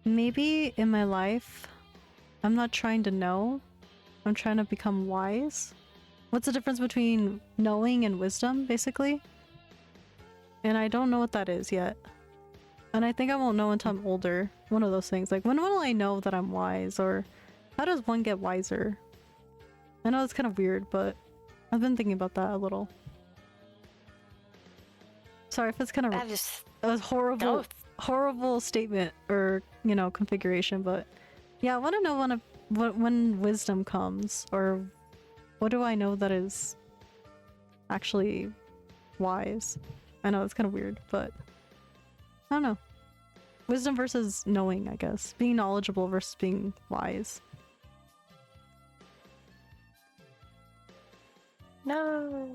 maybe in my life, I'm not trying to know, I'm trying to become wise. What's the difference between knowing and wisdom, basically? And I don't know what that is yet. And I think I won't know until I'm older. One of those things. Like, when will I know that I'm wise? Or how does one get wiser? I know it's kind of weird, but I've been thinking about that a little. Sorry if it's kind of a horrible statement or, you know, configuration, but yeah, I want to know when wisdom comes, or what do I know that is actually wise? I know it's kind of weird, but I don't know. Wisdom versus knowing, I guess. Being knowledgeable versus being wise. No.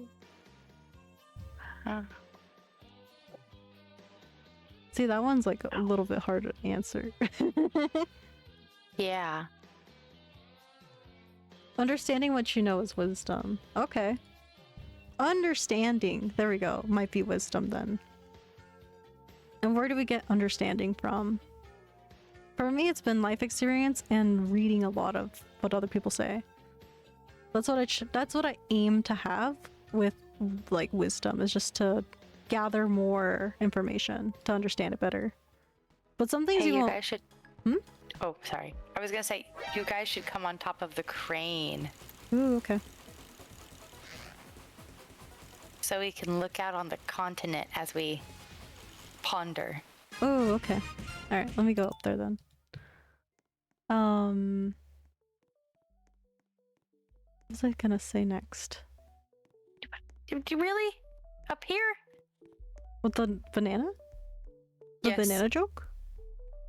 See, that one's like a little bit hard to answer. Yeah. Understanding what you know is wisdom. Okay. Understanding, there we go, might be wisdom then. And where do we get understanding from? For me, it's been life experience and reading a lot of what other people say. That's what I aim to have with like wisdom, is just to gather more information to understand it better. But some things Hey, you you won't. guys should. Oh, sorry. I was gonna say you guys should come on top of the crane Ooh, okay. so we can look out on the continent as we ponder. Oh, okay. All right, let me go up there then. What was I gonna say next? Do you really? Up here? With the banana? The Yes. banana joke?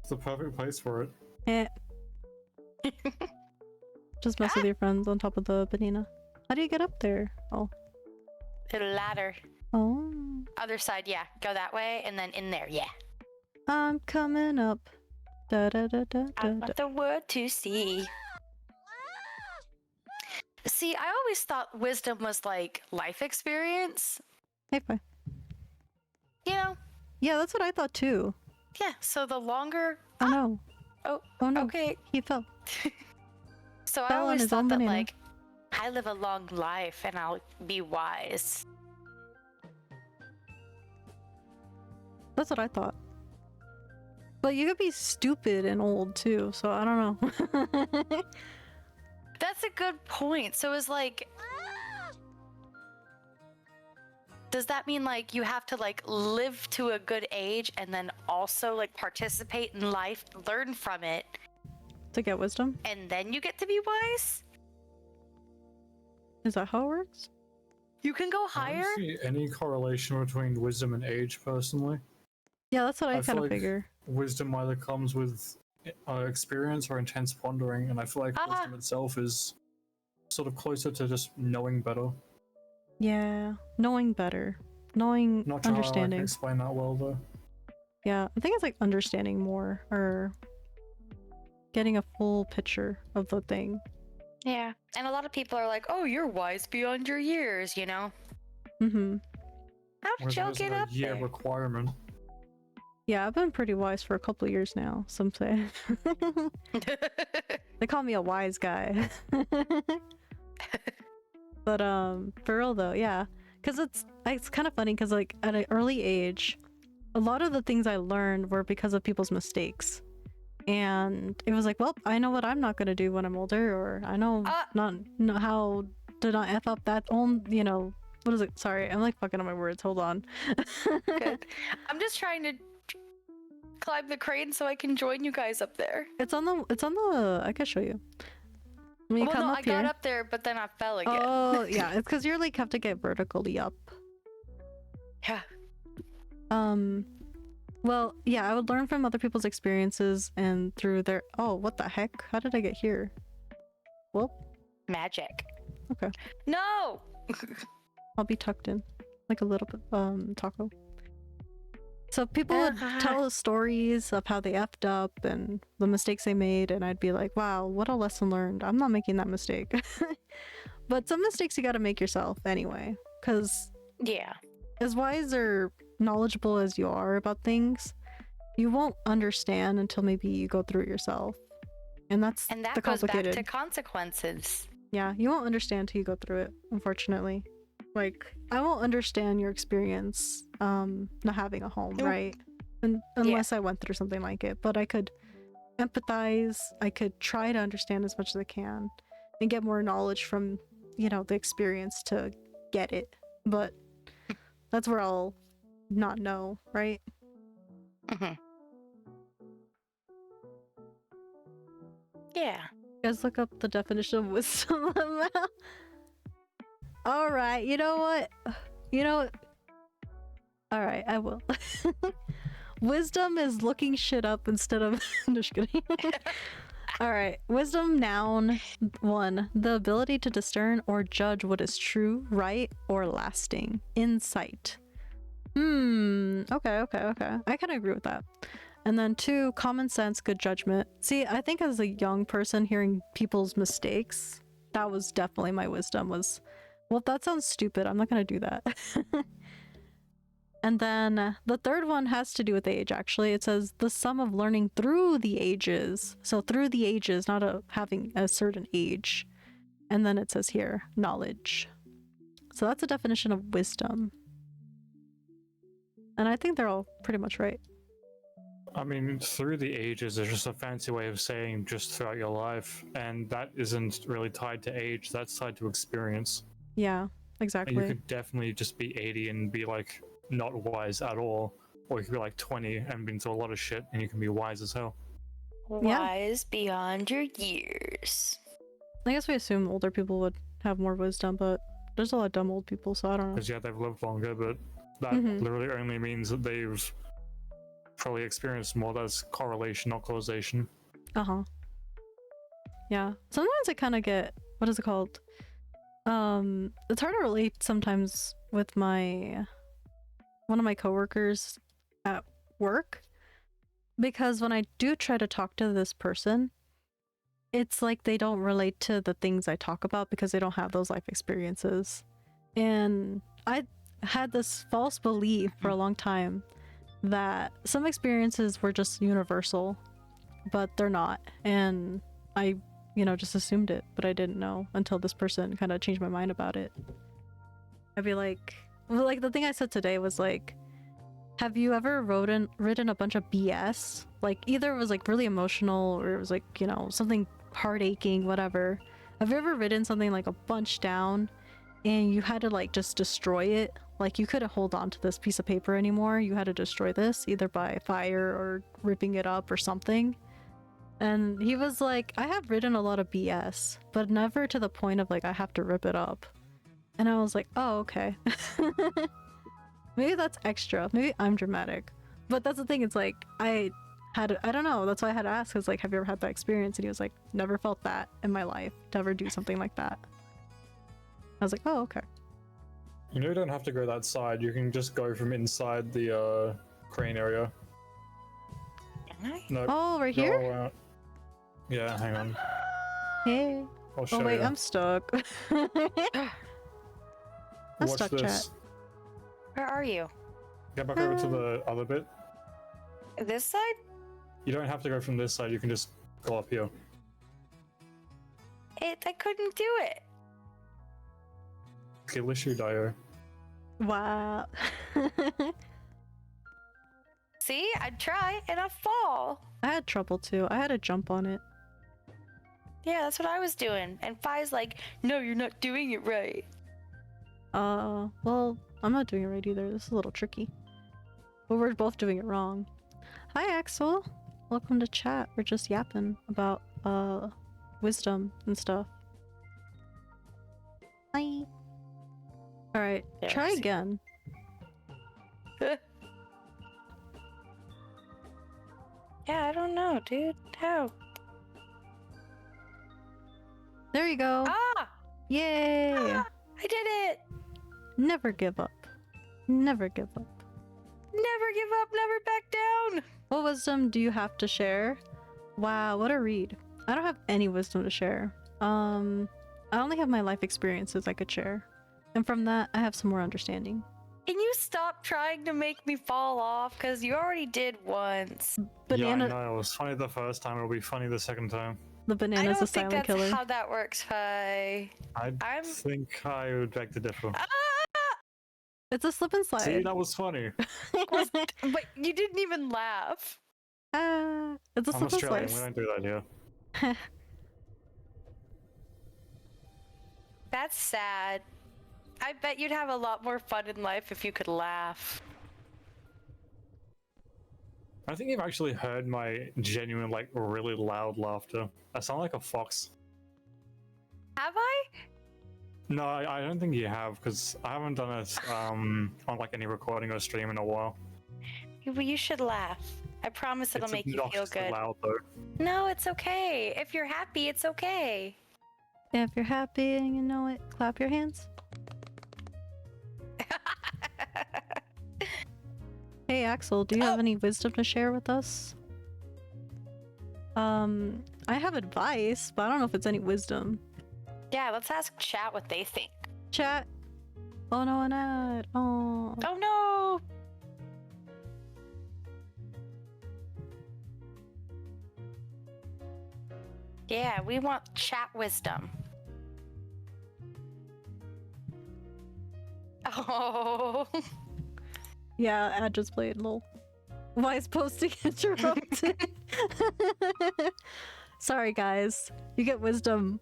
It's the perfect place for it. Eh. Just mess with your friends on top of the banana. How do you get up there? Oh. Little ladder. Oh. Other side, yeah. Go that way and then in there, yeah. I'm coming up. Da da da da I da da. want the world to see. See, I always thought wisdom was like life experience. Hey, bye. You know? Yeah, that's what I thought too. Yeah, so the longer. Oh no. Oh, Oh no. okay. He fell. So I Fell on always his thought own that, banana. like, I live a long life and I'll be wise. That's what I thought. But you could be stupid and old too, so I don't know. That's a good point. So it's like, does that mean like you have to like live to a good age and then also like participate in life, learn from it, To get wisdom? and then you get to be wise? Is that how it works? You can go I higher? don't see any correlation between wisdom and age, personally. Yeah, that's what I I feel kind of like figure. Wisdom either comes with experience or intense pondering, and I feel like wisdom itself is sort of closer to just knowing better. Yeah, knowing better. Knowing, Not sure how I can understanding. explain that well, though. Yeah, I think it's like understanding more, or getting a full picture of the thing. Yeah. And a lot of people are like, oh, you're wise beyond your years, you know? Mm-hmm. How Or did is y'all it get a up year there? requirement? Yeah, I've been pretty wise for a couple of years now, some say. They call me a wise guy. But for real though, yeah. Cause it's kind of funny because like at an early age, a lot of the things I learned were because of people's mistakes. And it was like, well, I know what I'm not gonna do when I'm older, or I know not how to not F up that own, you know, what is it? Sorry, I'm like fucking on my words. Hold on. Good. I'm just trying to climb the crane so I can join you guys up there. It's on the I can show you. When you Well, come no, up I here. got up there, but then I fell again. Oh, yeah, it's because you're like have to get vertically up. Yeah. Well, yeah, I would learn from other people's experiences and through their. Oh, what the heck? How did I get here? Well, Magic. okay. No! I'll be tucked in, like a little bit, taco. So people would tell us stories of how they effed up and the mistakes they made, and I'd be like, wow, what a lesson learned. I'm not making that mistake. But some mistakes you gotta make yourself anyway, because Yeah. as wise or knowledgeable as you are about things, you won't understand until maybe you go through it yourself. And that's And that the goes back complicated. to consequences. Yeah, you won't understand till you go through it, unfortunately. Like, I won't understand your experience not having a home, Nope. right? Unless I went through something like it. But I could empathize, I could try to understand as much as I can and get more knowledge from, you know, the experience to get it. But that's where I'll not know, right? Hmm. Yeah. You guys look up the definition of wisdom. All right, you know what? You know what? All right, I will. Wisdom is looking shit up instead of. Just kidding. All right, wisdom noun 1, the ability to discern or judge what is true, right, or lasting. Insight. Okay. I kind of agree with that. And then 2, common sense, good judgment. See, I think as a young person hearing people's mistakes, that was definitely my wisdom was, well, that sounds stupid. I'm not going to do that. And then the 3rd one has to do with age, actually. It says the sum of learning through the ages. So through the ages, not having a certain age. And then it says here, knowledge. So that's a definition of wisdom. And I think they're all pretty much right. I mean, through the ages is just a fancy way of saying just throughout your life, and that isn't really tied to age, that's tied to experience. Yeah, And exactly. you could definitely just be 80 and be like not wise at all, or you could be like 20 and been through a lot of shit and you can be wise as hell. Wise beyond your years. I guess we assume older people would have more wisdom, but there's a lot of dumb old people, so I don't know. Because yeah, they've lived longer, but that literally only means that they've probably experienced more. That's correlation, not causation. Yeah. Sometimes I kind of get, what is it called? It's hard to relate sometimes with one of my coworkers at work, because when I do try to talk to this person, it's like they don't relate to the things I talk about because they don't have those life experiences. And I had this false belief for a long time that some experiences were just universal, but they're not. And I, just assumed it, but I didn't know until this person kind of changed my mind about it. I'd be like the thing I said today was like, have you ever written a bunch of BS? Like either it was like really emotional or it was like, something heart aching, whatever. Have you ever written something like a bunch down and you had to like just destroy it? Like you couldn't hold on to this piece of paper anymore. You had to destroy this either by fire or ripping it up or something. And he was like, I have written a lot of BS, but never to the point of like I have to rip it up. And I was like, oh, okay. Maybe that's extra. Maybe I'm dramatic. But that's the thing. It's like, I don't know. That's why I had to ask. I was like, have you ever had that experience? And he was like, never felt that in my life to ever do something like that. I was like, oh, okay. You don't have to go that side. You can just go from inside the crane area. Can I? No. Oh, right here? Yeah, hang on. Hey. I'll show Oh, wait, you. I'm stuck. I'm Watch stuck, this. chat. Where are you? Get back over to the other bit. This side? You don't have to go from this side. You can just go up here. I couldn't do it. Skill issue, Dio. Wow. See, I'd try and I'd fall. I had trouble too. I had to jump on it. Yeah, that's what I was doing. And Fi's like, no, you're not doing it right. Well, I'm not doing it right either. This is a little tricky. But we're both doing it wrong. Hi, Axel. Welcome to chat. We're just yapping about, wisdom and stuff. Hi. Alright, Yeah, try see. again. Yeah, I don't know, dude. How? There you go. Ah! Yay! Ah! I did it! Never give up. Never give up. Never give up, never back down! What wisdom do you have to share? Wow, what a read. I don't have any wisdom to share. I only have my life experiences I could share. And from that, I have some more understanding. Can you stop trying to make me fall off? Because you already did once. Banana, Yeah, I know. It was funny the first time. It'll be funny the second time. the I banana's don't a think silent that's killer. how that works, Fi. I think I would beg to differ. Ah! It's a slip and slide. See, that was funny. But you didn't even laugh. It's a I'm slip and Australian. We slide. don't do that here. That's sad. I bet you'd have a lot more fun in life if you could laugh. I think you've actually heard my genuine, like, really loud laughter. I sound like a fox. Have I? No, I don't think you have, because I haven't done it on like any recording or stream in a while. You should laugh. I promise it'll It's make you feel obnoxiously good. loud, though. No, it's okay. If you're happy, it's okay. Yeah, if you're happy and you know it, clap your hands. Hey Axel, do you have any wisdom to share with us? I have advice, but I don't know if it's any wisdom. Yeah, let's ask chat what they think. Chat. Oh no, an ad. Oh. Oh no! Yeah, we want chat wisdom. Oh. Yeah, ad just played. Lol. Why is posting interrupted? Sorry, guys. You get wisdom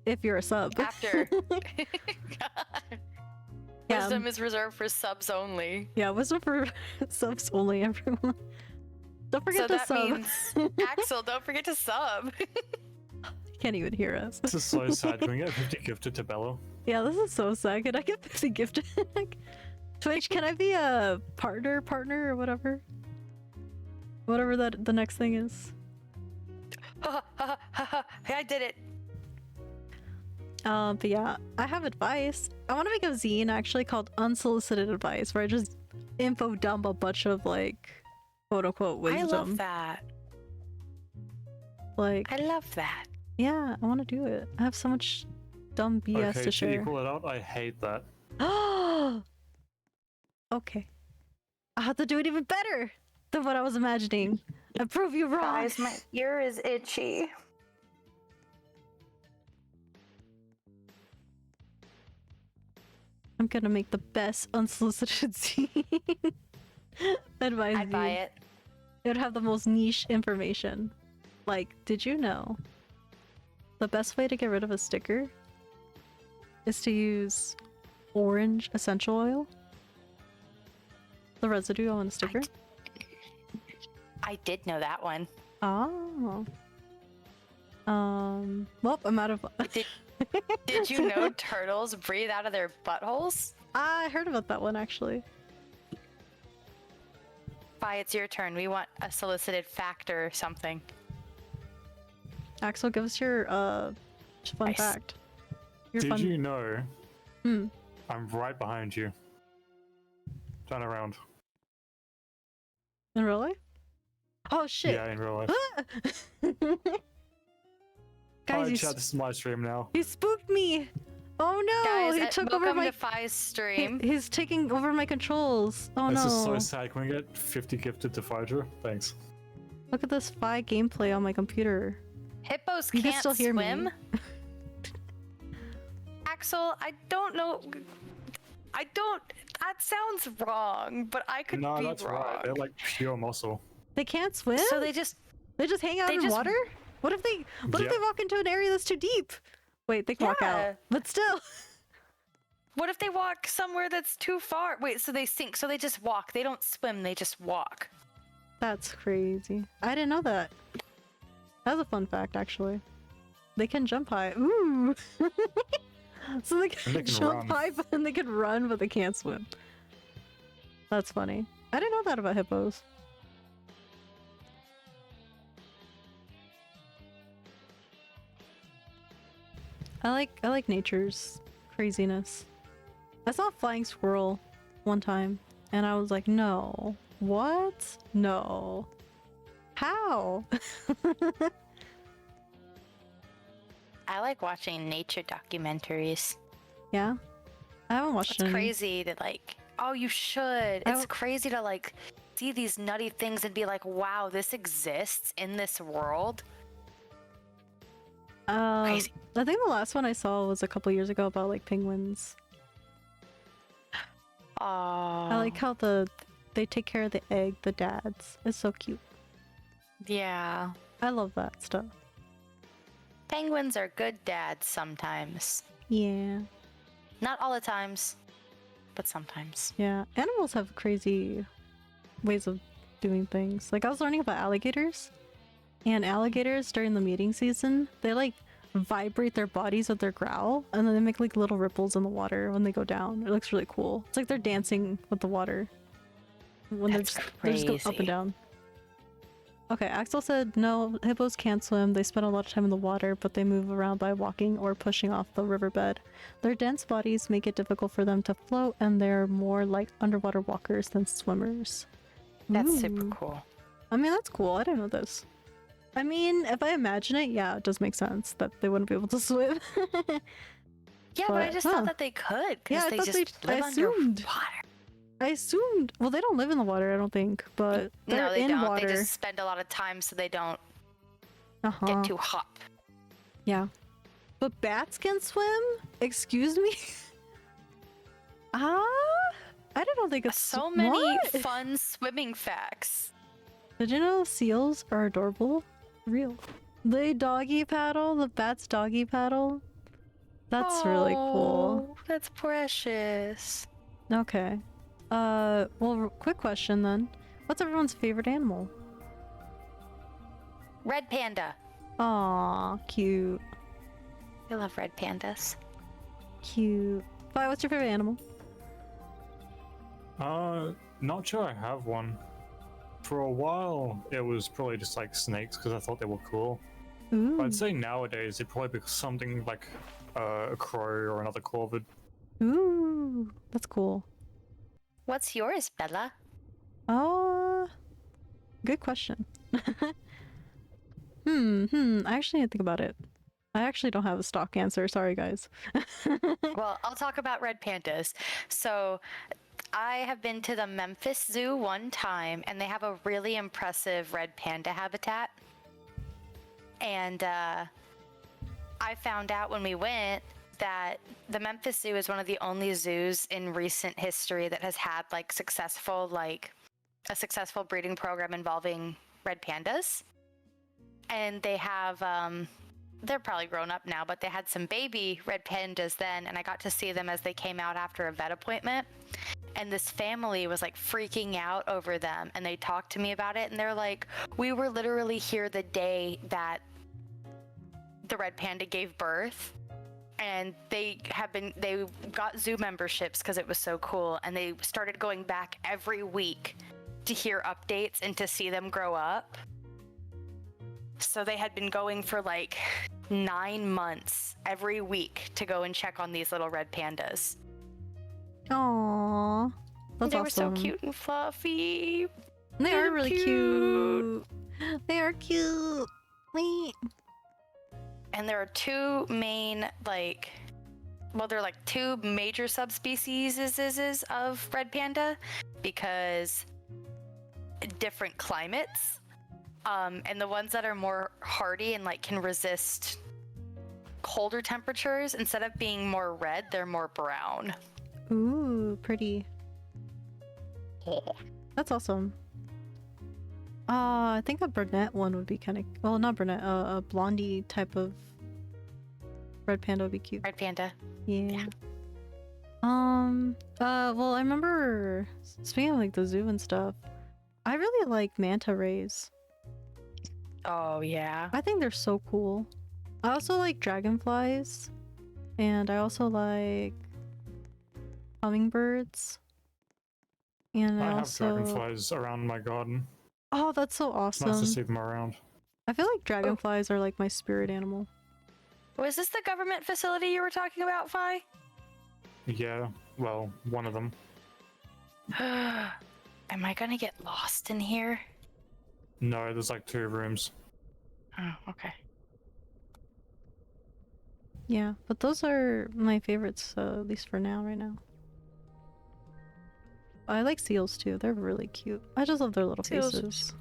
if you're a sub. After. Yeah, Wisdom is reserved for subs only. yeah, wisdom for subs only, everyone. Don't forget So to that sub. means, Axel, don't forget to sub. You can't even hear us. This is so sad. Can we get 50 gifted to Bello? Yeah, this is so sad. Can I get 50 gifted? Twitch, can I be a partner or whatever? Whatever that the next thing is. Hey, I did it. But yeah, I have advice. I want to make a zine actually called Unsolicited Advice, where I just info dump a bunch of like quote unquote wisdom. I love that. Like, I love that. yeah, I want to do it. I have so much dumb BS Okay, to to share. equal it out, I hate that. Okay. I'll have to do it even better than what I was imagining. I prove you wrong. Guys, my ear is itchy. I'm gonna make the best unsolicited zine. Advice I'd buy zine. it. It would have the most niche information. Like, did you know the best way to get rid of a sticker is to use orange essential oil? The residue on a sticker? I did know that one. Oh. Well, I'm out of... Did you know turtles breathe out of their buttholes? I heard about that one, actually. Bye, it's your turn. We want a solicited fact or something. Axel, give us your, fun Nice. fact. Your Did fun... you know Hmm. I'm right behind you? Turn around. In real life? Oh, shit! Yeah, in real life. Guys, Hi, you, chat, this is my stream now. you spooked me! Oh no! Guys, he took over welcome my... to Fi's stream. He's taking over my controls. Oh This no! is so sad. Can we get 50 gifted to Fighter? Thanks. Look at this Fi gameplay on my computer. Hippos You can can't still hear me. swim. Axel, I don't know. That sounds wrong, but I could No, be that's wrong. right. They're like pure muscle. They can't swim? So they just They just hang out they in just- water? What if they Yeah. walk into an area that's too deep? Wait, they can walk out. Yeah. But still. What if they walk somewhere that's too far? Wait, so they sink. So they just walk. They don't swim. They just walk. That's crazy. I didn't know that. That's a fun fact, actually. They can jump high. Ooh. So they can, And they can jump run. high, and they can run, but they can't swim. That's funny. I didn't know that about hippos. I like nature's craziness. I saw a flying squirrel one time, and I was like, no. What? No. How? I like watching nature documentaries. Yeah? I haven't watched It's any. crazy to like. Oh, you should. It's crazy to like see these nutty things and be like, wow, this exists in this world. Crazy. I think the last one I saw was a couple years ago about like penguins. Oh. I like how they take care of the egg, the dads. It's so cute. Yeah. I love that stuff. Penguins are good dads sometimes. Yeah. Not all the times, but sometimes. Yeah. Animals have crazy ways of doing things. Like I was learning about alligators, and alligators during the mating season, they like vibrate their bodies with their growl, and then they make like little ripples in the water when they go down. It looks really cool. It's like they're dancing with the water when That's they're just going up crazy. and down. Okay, Axel said no, hippos can't swim. They spend a lot of time in the water, but they move around by walking or pushing off the riverbed. Their dense bodies make it difficult for them to float, and they're more like underwater walkers than swimmers. That's super Ooh. cool. I mean, that's cool. I didn't know this. I mean, if I imagine it, yeah, it does make sense that they wouldn't be able to swim. Yeah, but I just thought that they could Yeah, because I they thought just I live assumed. underwater. I assumed. Well, they don't live in the water, I don't think, but they're No, they in don't. water. They just spend a lot of time so they don't Uh-huh. get too hot. Yeah. But bats can swim? Excuse me? I don't think it's So many What? fun swimming facts. Did you know seals are adorable? Real. They doggy paddle, the bats doggy paddle. That's really cool. Oh, that's precious. Okay. Well, quick question then. What's everyone's favorite animal? Red panda. Aw, cute. I love red pandas. Cute. Vi, what's your favorite animal? Not sure I have one. For a while, it was probably just like snakes because I thought they were cool. Ooh. But I'd say nowadays it'd probably be something like a crow or another corvid. Ooh, that's cool. What's yours, Bella? Good question. I actually need to think about it. I actually don't have a stock answer. Sorry, guys. Well, I'll talk about red pandas. So, I have been to the Memphis Zoo one time, and they have a really impressive red panda habitat. And I found out when we went that the Memphis Zoo is one of the only zoos in recent history that has had like a successful breeding program involving red pandas. And they have they're probably grown up now, but they had some baby red pandas then, and I got to see them as they came out after a vet appointment. And this family was like freaking out over them, and they talked to me about it, and they're like, we were literally here the day that the red panda gave birth, and they got zoo memberships because it was so cool, and they started going back every week to hear updates and to see them grow up. So they had been going for like 9 months every week to go and check on these little red pandas. Aww. That's They awesome. were so cute and fluffy. They are really cute. They are cute. Wait. And there are two main, they're like two major subspecies of red panda because different climates. And the ones that are more hardy and like can resist colder temperatures, instead of being more red, they're more brown. Ooh, pretty. That's awesome. I think a brunette one would be kind of, well, not brunette, a blondie type of red panda would be cute. Red panda. Yeah. Well, I remember, speaking of like the zoo and stuff, I really like manta rays. Oh, yeah. I think they're so cool. I also like dragonflies, and I also like hummingbirds. And I also... have dragonflies around my garden. Oh, that's so It's nice awesome. to see them around. I feel like dragonflies are like my spirit animal. Was this the government facility you were talking about, Fi? Yeah, well, one of them. Am I gonna get lost in here? No, there's like 2 rooms. Oh, okay. Yeah, but those are my favorites, at least for now, right now. I like seals too. They're really cute. I just love their little Seals are faces.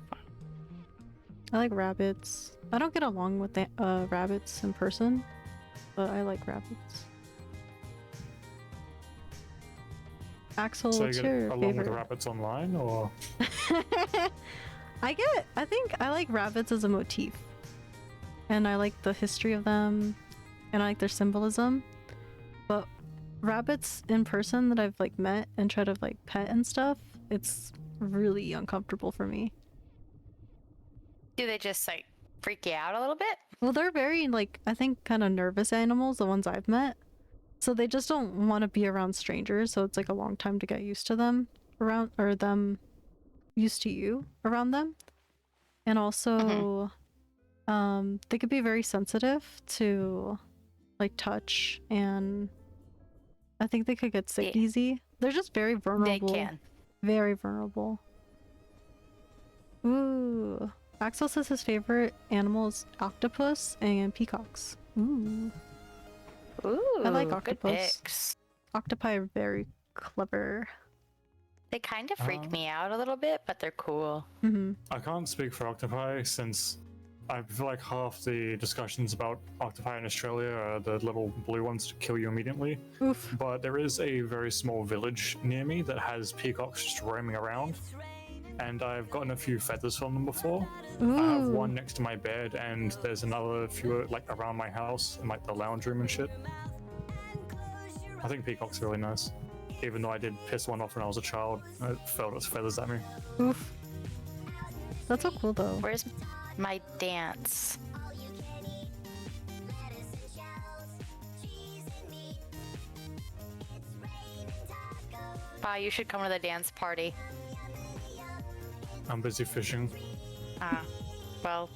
I like rabbits. I don't get along with the, rabbits in person, but I like rabbits. Axel, So you what's get your along favorite? with the rabbits online, or I think I like rabbits as a motif. And I like the history of them, and I like their symbolism. But rabbits in person that I've like met and tried to like pet and stuff, it's really uncomfortable for me. Do they just like freak you out a little bit? Well, they're very like, I think, kind of nervous animals, the ones I've met. So they just don't want to be around strangers, so it's like a long time to get used to them around, or them used to you around them. And also they could be very sensitive to like touch, and I think they could get sick easy. They're just very vulnerable. They can. Very vulnerable. Ooh. Axel says his favorite animals octopus and peacocks. Ooh. Ooh, I like good octopus. picks. Octopi are very clever. They kind of freak me out a little bit, but they're cool. Mm-hmm. I can't speak for octopi since I feel like half the discussions about octopi in Australia are the little blue ones to kill you immediately. Oof. But there is a very small village near me that has peacocks just roaming around, and I've gotten a few feathers from them before. Ooh. I have one next to my bed, and there's another few like around my house in like the lounge room and shit. I think peacock's really nice. Even though I did piss one off when I was a child, it felt its feathers at me. Oof. That's so cool though. Where's my dance? You should come to the dance party. I'm busy fishing. Ah, well.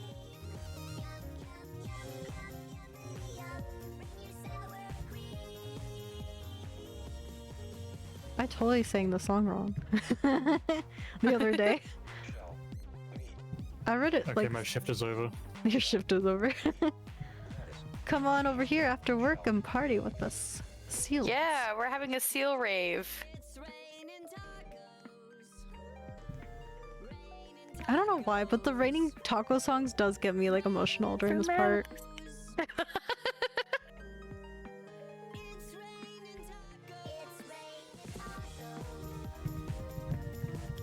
I totally sang the song wrong the other day. I read it Okay, like my shift is over. your shift is over. Come on over here after work and party with us. Seals. Yeah, we're having a seal rave. I don't know why, but the raining taco songs does get me like emotional during this part.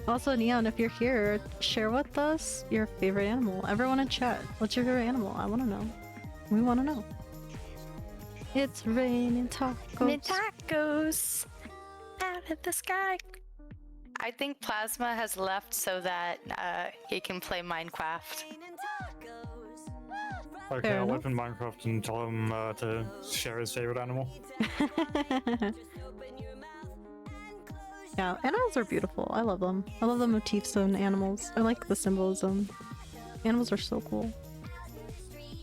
Also, Neon, if you're here, share with us your favorite animal. Everyone in chat, what's your favorite animal? I want to know. We want to know. It's raining tacos. Raining tacos out of the sky. I think Plasma has left so that he can play Minecraft. Okay, I'll open Minecraft and tell him to share his favorite animal. Yeah, animals are beautiful. I love them. I love the motifs on animals. I like the symbolism. Animals are so cool.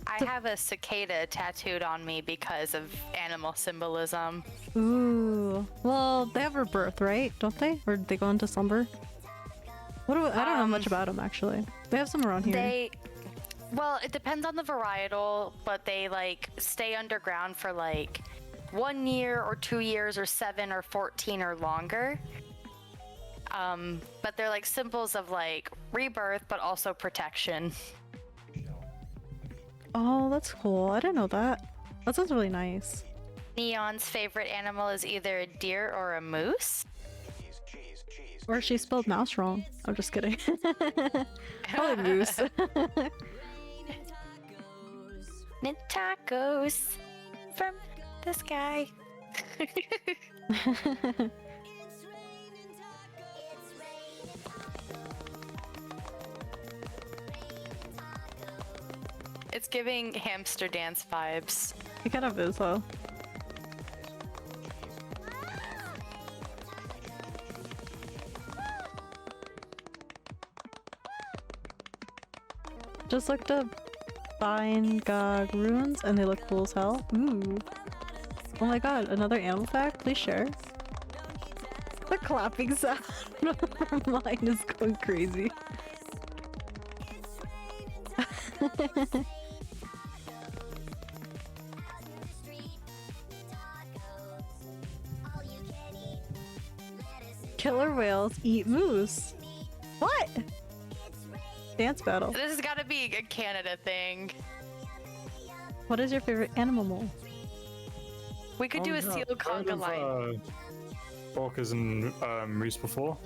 I have a cicada tattooed on me because of animal symbolism. Ooh. Well, they have rebirth, right? Don't they? Or did they go into slumber? What do I don't know much about them, actually. They have some around here. Well, it depends on the varietal, but they like stay underground for like 1 year or 2 years or 7 or 14 or longer. But they're like symbols of like rebirth, but also protection. Oh, that's cool. I didn't know that. That sounds really nice. Neon's favorite animal is either a deer or a moose. Or she spelled mouse wrong. I'm just kidding. Probably moose. Knit tacos from the sky. It's giving hamster dance vibes. It kind of is, though. Just looked up Gog runes and they look cool as hell. Ooh. Oh my god, another animal fact? Please share. The clapping sound mine is going crazy. Killer whales eat moose. What? Dance battle. This has got to be a Canada thing. What is your favorite animal? We could do a seal conga line. Orcas and moose before.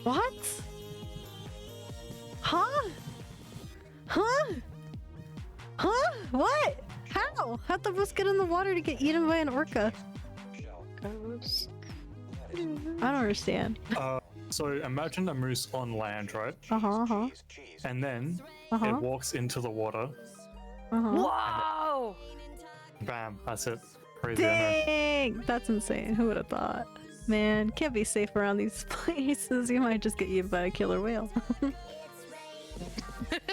What? Huh? Huh? Huh? What? How? How'd the moose get in the water to get eaten by an orca? I don't understand. So imagine a moose on land, right? Uh-huh. And then Uh-huh. it walks into the water. Whoa! Bam, that's it. Crazy, I know. Dang! That's insane. Who would have thought? Man, can't be safe around these places. You might just get eaten by a killer whale.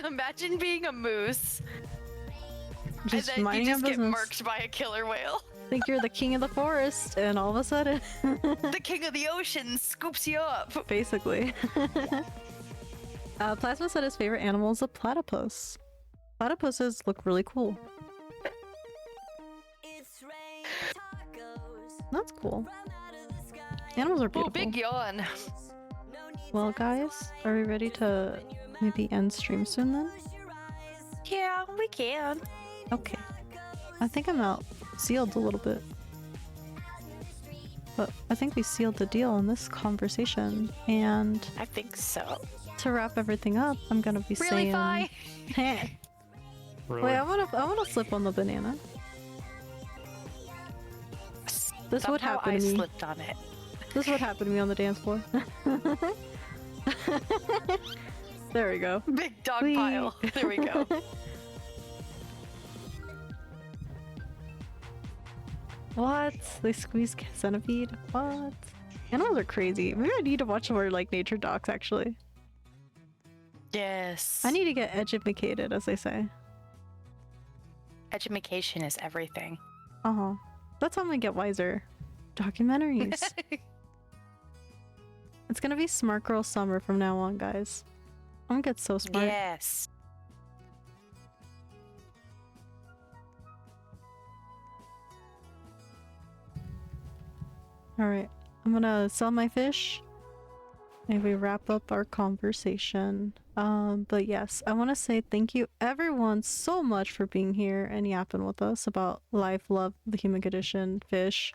Imagine being a moose. Just and then minding you your just get business. murked by a killer whale. Think you're the king of the forest, and all of a sudden... The king of the ocean scoops you up. Basically. Plasma said his favorite animal is a platypus. Platypuses look really cool. That's cool. Animals are Oh, beautiful. big yawn. Well, guys, are we ready to maybe end stream soon then? Yeah, we can. Okay. I think I'm out sealed a little bit. But I think we sealed the deal in this conversation. And I think so. to wrap everything up, I'm gonna be Really, saying... Fi? Really? Wait, I wanna slip on the banana. This would Somehow happen I to me. slipped on it. This would happen to me on the dance floor. There we go. Big dog Whee! pile. There we go. What? They squeeze centipede? What? Animals are crazy. Maybe I need to watch more like nature docs actually. Yes. I need to get educated, as they say. Education is everything. Uh-huh. That's how I'm gonna get wiser. Documentaries. It's gonna be Smart Girl Summer from now on, guys. I'm gonna get so smart. Yes. Alright. I'm gonna sell my fish. Maybe wrap up our conversation. But yes, I want to say thank you everyone so much for being here and yapping with us about life, love, the human condition, fish,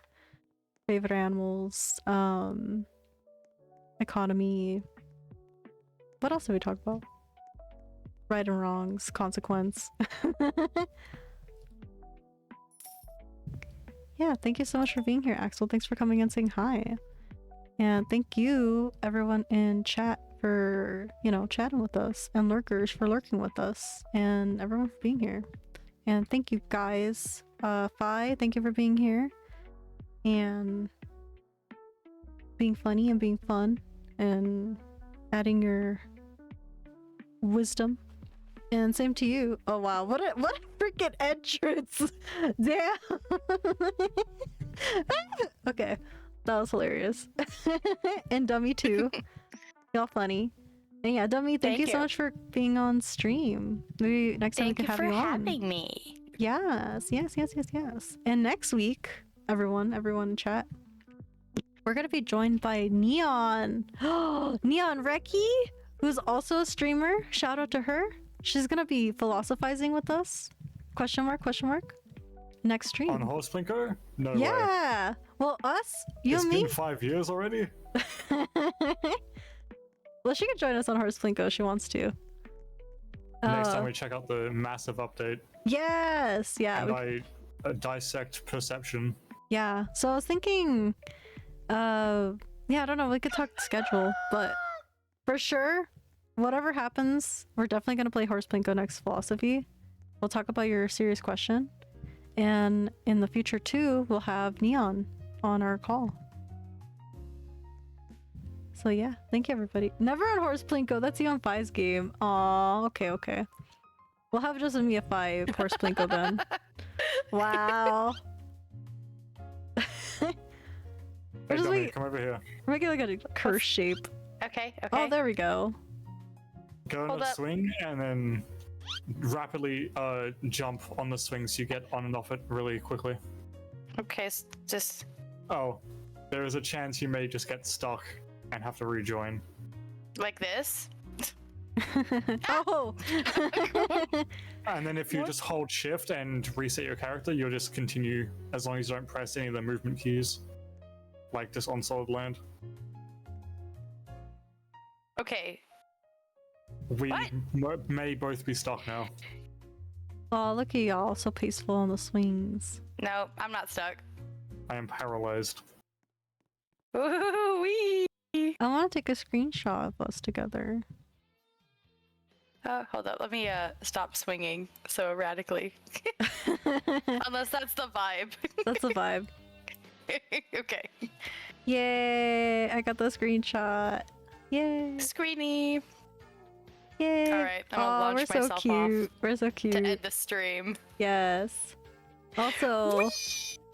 favorite animals, economy. What else did we talk about? Right and wrongs, consequence. Yeah, thank you so much for being here, Axel. Thanks for coming and saying hi. And thank you, everyone in chat, for, you know, chatting with us, and lurkers for lurking with us, and everyone for being here. And thank you, guys. Fi, thank you for being here, and being funny and being fun, and adding your wisdom. And same to you. Oh wow, what a freaking entrance! Damn. Okay. That was hilarious. And Dummy too. Y'all funny. And yeah, Dummy, thank you so much for being on stream. Maybe next time we can have you on. Thank you for having me. Yes. And next week, everyone in chat, we're gonna be joined by Neon. Neon Reki, who's also a streamer. Shout out to her. She's gonna be philosophizing with us. Question mark? Next stream. On Horseplinko? No way. Yeah. Well, us, you It's and me. been 5 years already? Well, she can join us on Horseplinko if she wants to. Next time we check out the massive update. Yes. Yeah. And I dissect perception. Yeah. So I was thinking, yeah, I don't know. We could talk schedule, but for sure, whatever happens, we're definitely gonna play Horseplinko next philosophy. We'll talk about your serious question, and in the future too, we'll have Neon on our call. So yeah, thank you everybody. Never on Horseplinko. That's you on Fi's game. Aw, okay. We'll have just a Mia 5 Horseplinko then. Wow. Hey, Dominic, come over here. We're making like a curse shape. Okay. Oh, there we go. Go on Hold a up. swing and then rapidly jump on the swing so you get on and off it really quickly. Okay, just... Oh, there is a chance you may just get stuck and have to rejoin. like this? Oh! And then if you just hold shift and reset your character, you'll just continue as long as you don't press any of the movement keys. Like just on solid land. Okay. We What? may both be stuck now. Oh, look at y'all, so peaceful on the swings. No, I'm not stuck. I am paralyzed. Ooh-wee! I want to take a screenshot of us together. Hold up. Let me stop swinging so erratically. Unless that's the vibe. That's the vibe. Okay. Yay! I got the screenshot. Yay! Screeny. Yay! All right, I'm gonna launch we're so myself cute. We're so to cute. end the stream. Yes. Also,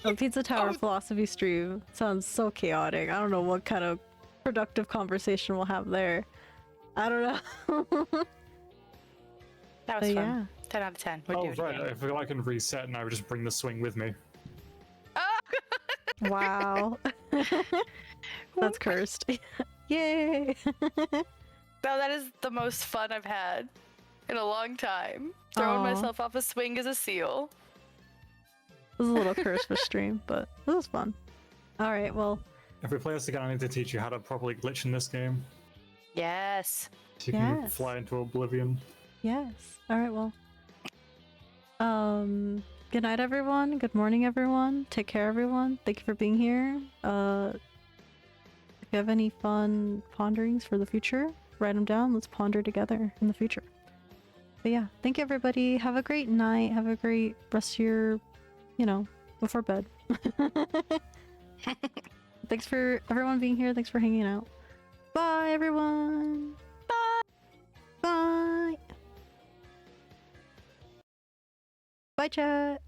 a Pizza Tower Oh. philosophy stream sounds so chaotic. I don't know what kind of productive conversation we'll have there. I don't know. That was But fun. yeah. 10 out of 10. Would Oh, do it right. again. I forgot I can reset and I would just bring the swing with me. Ah! Wow. That's cursed. Yay! No, that is the most fun I've had in a long time. Throwing Aw. myself off a swing as a seal. This is a little cursed for stream, but this was fun. Alright, well, If we play this again, I need to teach you how to properly glitch in this game. Yes. So you can Yes. fly into oblivion. yes. Alright, well. Good night, everyone. Good morning, everyone. Take care, everyone. Thank you for being here. If you have any fun ponderings for the future, write them down. Let's ponder together in the future. But yeah, thank you, everybody. Have a great night. Have a great rest of your, before bed. Thanks for everyone being here. Thanks for hanging out. Bye, everyone. Bye. Bye. Bye, chat.